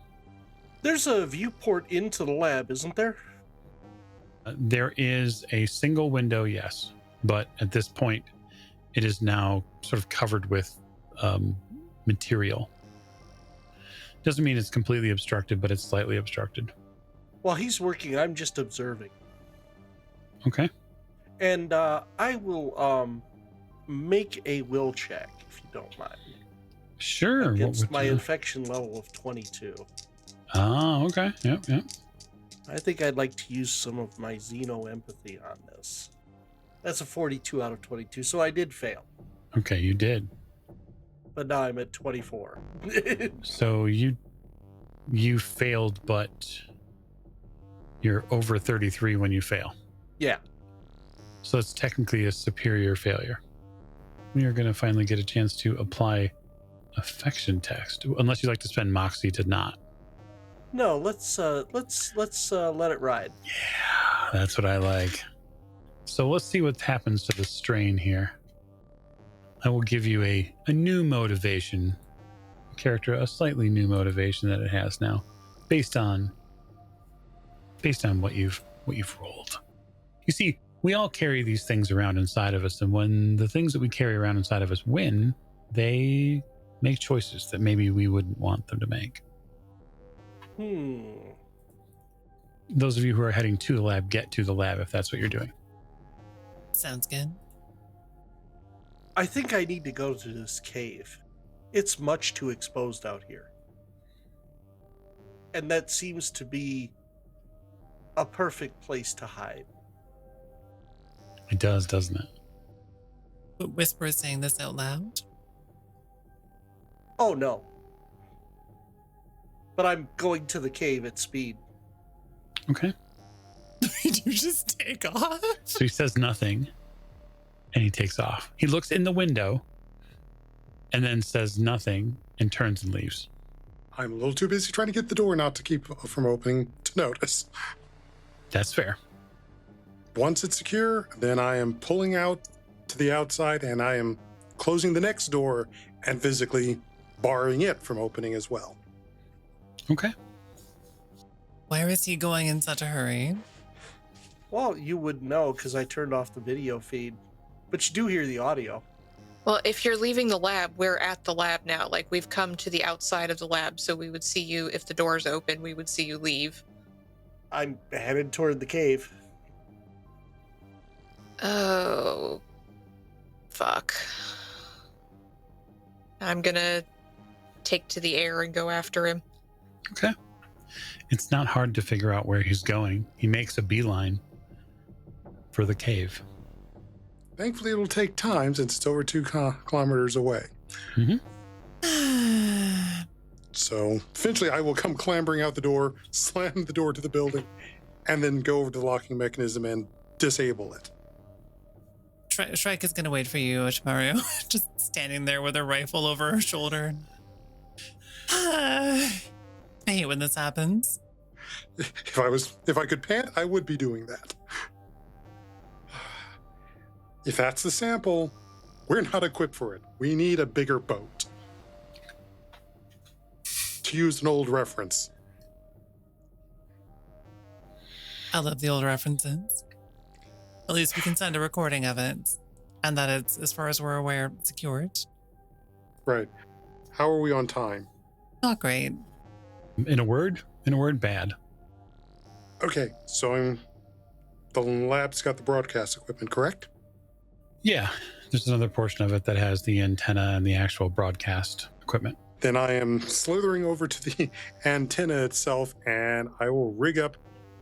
[SPEAKER 4] There's a viewport into the lab, isn't there?
[SPEAKER 1] There is a single window, yes. But at this point, it is now sort of covered with material. Doesn't mean it's completely obstructed, but it's slightly obstructed.
[SPEAKER 4] While he's working, I'm just observing.
[SPEAKER 1] Okay.
[SPEAKER 4] And I will make a will check, if you don't mind.
[SPEAKER 1] Sure.
[SPEAKER 4] Against my infection level of 22.
[SPEAKER 1] Oh, okay. Yep.
[SPEAKER 4] I think I'd like to use some of my Xeno empathy on this. That's a 42 out of 22, so I did fail.
[SPEAKER 1] Okay, you did.
[SPEAKER 4] But now I'm at 24.
[SPEAKER 1] So you failed, but you're over 33 when you fail.
[SPEAKER 4] Yeah.
[SPEAKER 1] So it's technically a superior failure. We are going to finally get a chance to apply affection text, unless you'd like to spend Moxie to not.
[SPEAKER 4] No, let's let it ride.
[SPEAKER 1] Yeah, that's what I like. So let's see what happens to the strain here. I will give you a new motivation character, a slightly new motivation that it has now, based on what you've rolled. You see, we all carry these things around inside of us, and when the things that we carry around inside of us win, they make choices that maybe we wouldn't want them to make. Those of you who are heading to the lab, get to the lab if that's what you're doing.
[SPEAKER 5] Sounds good.
[SPEAKER 4] I think I need to go to this cave. It's much too exposed out here. And that seems to be a perfect place to hide.
[SPEAKER 1] It does, doesn't it?
[SPEAKER 5] But Whisper is saying this out loud?
[SPEAKER 4] Oh, no. But I'm going to the cave at speed.
[SPEAKER 1] Okay.
[SPEAKER 5] Did you just take off?
[SPEAKER 1] So he says nothing, and he takes off. He looks in the window, and then says nothing, and turns and leaves.
[SPEAKER 3] I'm a little too busy trying to get the door not to keep from opening to notice.
[SPEAKER 1] That's fair.
[SPEAKER 3] Once it's secure, then I am pulling out to the outside, and I am closing the next door and physically barring it from opening as well.
[SPEAKER 1] Okay.
[SPEAKER 5] Where is he going in such a hurry?
[SPEAKER 4] Well, you would know because I turned off the video feed. But you do hear the audio.
[SPEAKER 2] Well, if you're leaving the lab, we're at the lab now. Like, we've come to the outside of the lab, so we would see you. If the door's open, we would see you leave.
[SPEAKER 4] I'm headed toward the cave.
[SPEAKER 2] Oh. Fuck. I'm gonna take to the air and go after him.
[SPEAKER 1] Okay. It's not hard to figure out where he's going. He makes a beeline for the cave.
[SPEAKER 3] Thankfully, it'll take time since it's over 2 kilometers away.
[SPEAKER 1] Mm-hmm.
[SPEAKER 3] So eventually I will come clambering out the door, slam the door to the building, and then go over to the locking mechanism and disable it.
[SPEAKER 5] Shrike is going to wait for you, Oshimaru, just standing there with her rifle over her shoulder. I hate when this happens.
[SPEAKER 3] If I could pant, I would be doing that. If that's the sample, we're not equipped for it. We need a bigger boat. To use an old reference.
[SPEAKER 5] I love the old references. At least we can send a recording of it, and that it's, as far as we're aware, secured.
[SPEAKER 3] Right. How are we on time?
[SPEAKER 5] Not great.
[SPEAKER 1] In a word, bad.
[SPEAKER 3] Okay, so the lab's got the broadcast equipment, correct?
[SPEAKER 1] Yeah, there's another portion of it that has the antenna and the actual broadcast equipment.
[SPEAKER 3] Then I am slithering over to the antenna itself, and I will rig up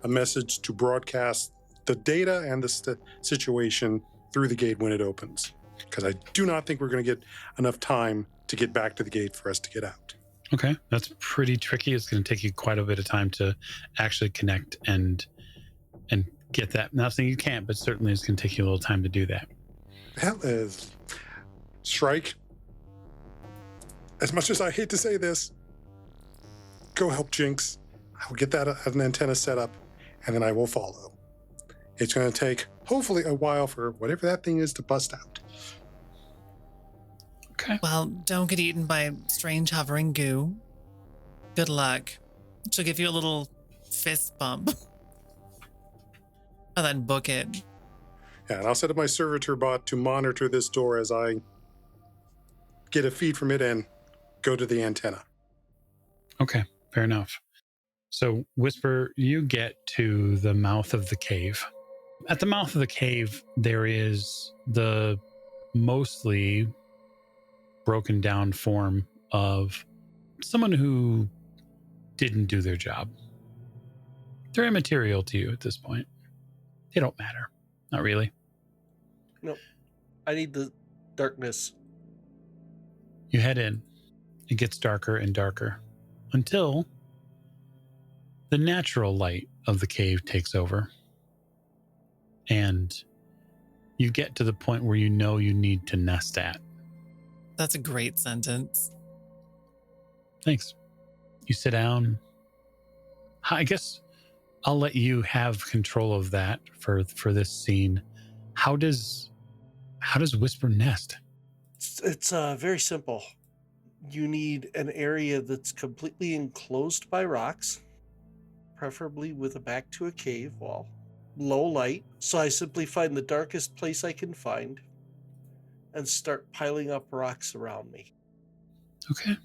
[SPEAKER 3] a message to broadcast the data and the situation through the gate when it opens. Because I do not think we're going to get enough time to get back to the gate for us to get out.
[SPEAKER 1] Okay, that's pretty tricky. It's going to take you quite a bit of time to actually connect and get that. Not saying you can't, but certainly it's going to take you a little time to do that.
[SPEAKER 3] Hell is Shrike. As much as I hate to say this, go help Jinx. I will get that an antenna set up, and then I will follow. It's going to take, hopefully, a while for whatever that thing is to bust out.
[SPEAKER 1] Okay.
[SPEAKER 5] Well, don't get eaten by strange hovering goo. Good luck. She'll give you a little fist bump. And then book it.
[SPEAKER 3] Yeah, and I'll set up my servitor bot to monitor this door as I get a feed from it and go to the antenna.
[SPEAKER 1] Okay, fair enough. So, Whisper, you get to the mouth of the cave. At the mouth of the cave, there is the mostly broken down form of someone who didn't do their job. They're immaterial to you at this point. They don't matter. Not really.
[SPEAKER 4] Nope. I need the darkness.
[SPEAKER 1] You head in. It gets darker and darker until the natural light of the cave takes over. And you get to the point where you know you need to nest at.
[SPEAKER 5] That's a great sentence.
[SPEAKER 1] Thanks. You sit down. I guess I'll let you have control of that for this scene. How does Whisper nest?
[SPEAKER 4] It's very simple. You need an area that's completely enclosed by rocks, preferably with a back to a cave wall. Low light, so I simply find the darkest place I can find and start piling up rocks around me.
[SPEAKER 1] Okay.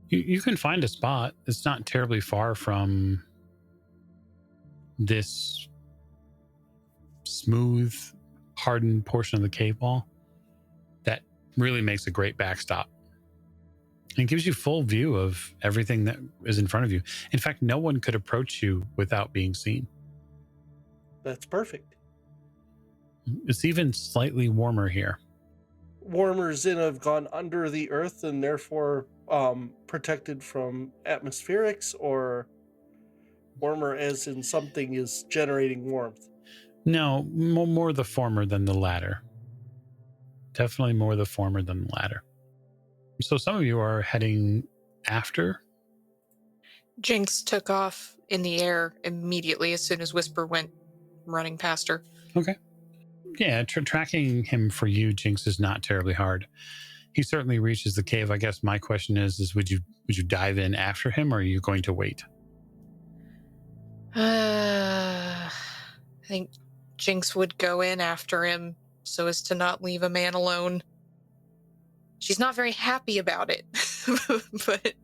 [SPEAKER 1] You can find a spot. It's not terribly far from this smooth, hardened portion of the cave wall that really makes a great backstop. And gives you full view of everything that is in front of you. In fact, no one could approach you without being seen.
[SPEAKER 4] That's perfect.
[SPEAKER 1] It's even slightly warmer here.
[SPEAKER 4] Warmer as in I've gone under the earth and therefore protected from atmospherics, or warmer as in something is generating warmth?
[SPEAKER 1] No, more the former than the latter. Definitely more the former than the latter. So some of you are heading after.
[SPEAKER 2] Jinx took off in the air immediately as soon as Whisper went running past her.
[SPEAKER 1] Okay. Yeah, tracking him for you, Jinx, is not terribly hard. He certainly reaches the cave. I guess my question is would you dive in after him, or are you going to wait?
[SPEAKER 2] I think Jinx would go in after him so as to not leave a man alone. She's not very happy about it, but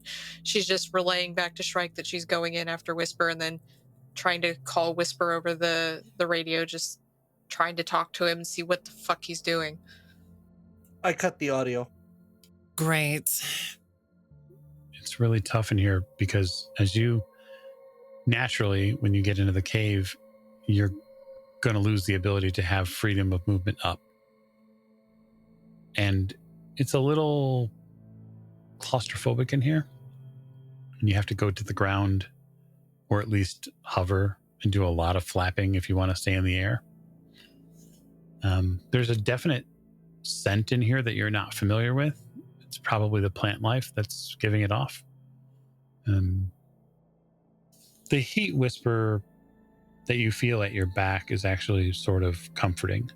[SPEAKER 2] she's just relaying back to Shrike that she's going in after Whisper and then trying to call Whisper over the radio, just trying to talk to him and see what the fuck he's doing.
[SPEAKER 4] I cut the audio.
[SPEAKER 5] Great.
[SPEAKER 1] It's really tough in here because as you naturally, when you get into the cave, you're going to lose the ability to have freedom of movement up. And it's a little claustrophobic in here. And you have to go to the ground or at least hover and do a lot of flapping if you want to stay in the air. There's a definite scent in here that you're not familiar with. It's probably the plant life that's giving it off. The heat whisper that you feel at your back is actually sort of comforting.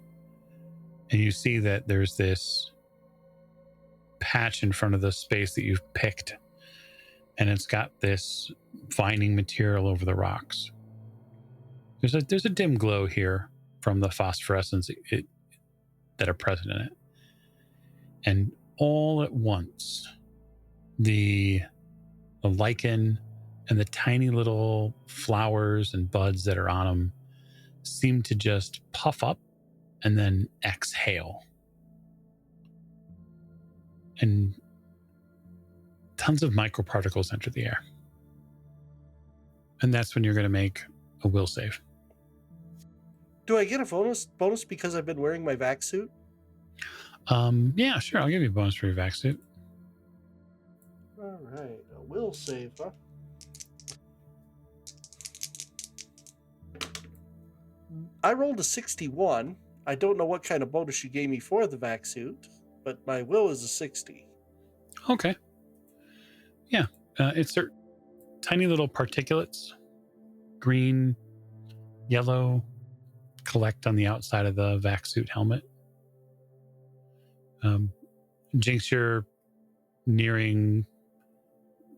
[SPEAKER 1] And you see that there's this patch in front of the space that you've picked. And it's got this vining material over the rocks. There's a dim glow here from the phosphorescence that are present in it. And all at once, the lichen and the tiny little flowers and buds that are on them seem to just puff up and then exhale. And tons of microparticles enter the air. And that's when you're going to make a will save.
[SPEAKER 4] Do I get a bonus because I've been wearing my vac suit?
[SPEAKER 1] Yeah, sure. I'll give you a bonus for your vac suit.
[SPEAKER 4] All right, a will save, huh? I rolled a 61. I don't know what kind of bonus you gave me for the vac suit, but my will is a 60.
[SPEAKER 1] Okay. Yeah. It's tiny little particulates, green, yellow, collect on the outside of the vac suit helmet. Jinx, you're nearing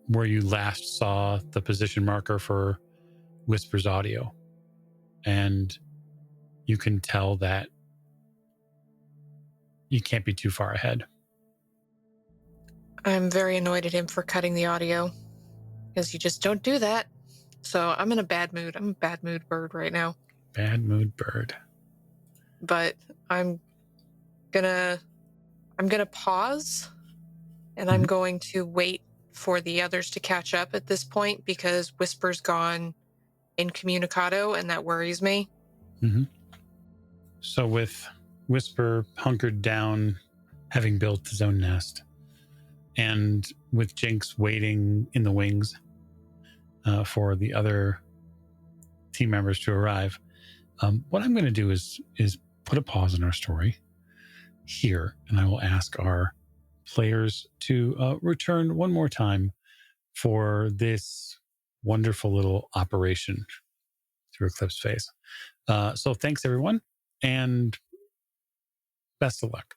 [SPEAKER 1] where you last saw the position marker for Whisper's audio. And you can tell that you can't be too far ahead.
[SPEAKER 2] I'm very annoyed at him for cutting the audio, because you just don't do that. So I'm in a bad mood. I'm a bad mood bird right now.
[SPEAKER 1] Bad mood bird.
[SPEAKER 2] But I'm gonna pause, and I'm going to wait for the others to catch up at this point, because Whisper's gone incommunicado, and that worries me.
[SPEAKER 1] Mm-hmm. So with Whisper hunkered down, having built his own nest, and with Jinx waiting in the wings for the other team members to arrive, what I'm going to do is put a pause in our story here, and I will ask our players to return one more time for this wonderful little operation through Eclipse phase. So thanks, everyone, and best of luck.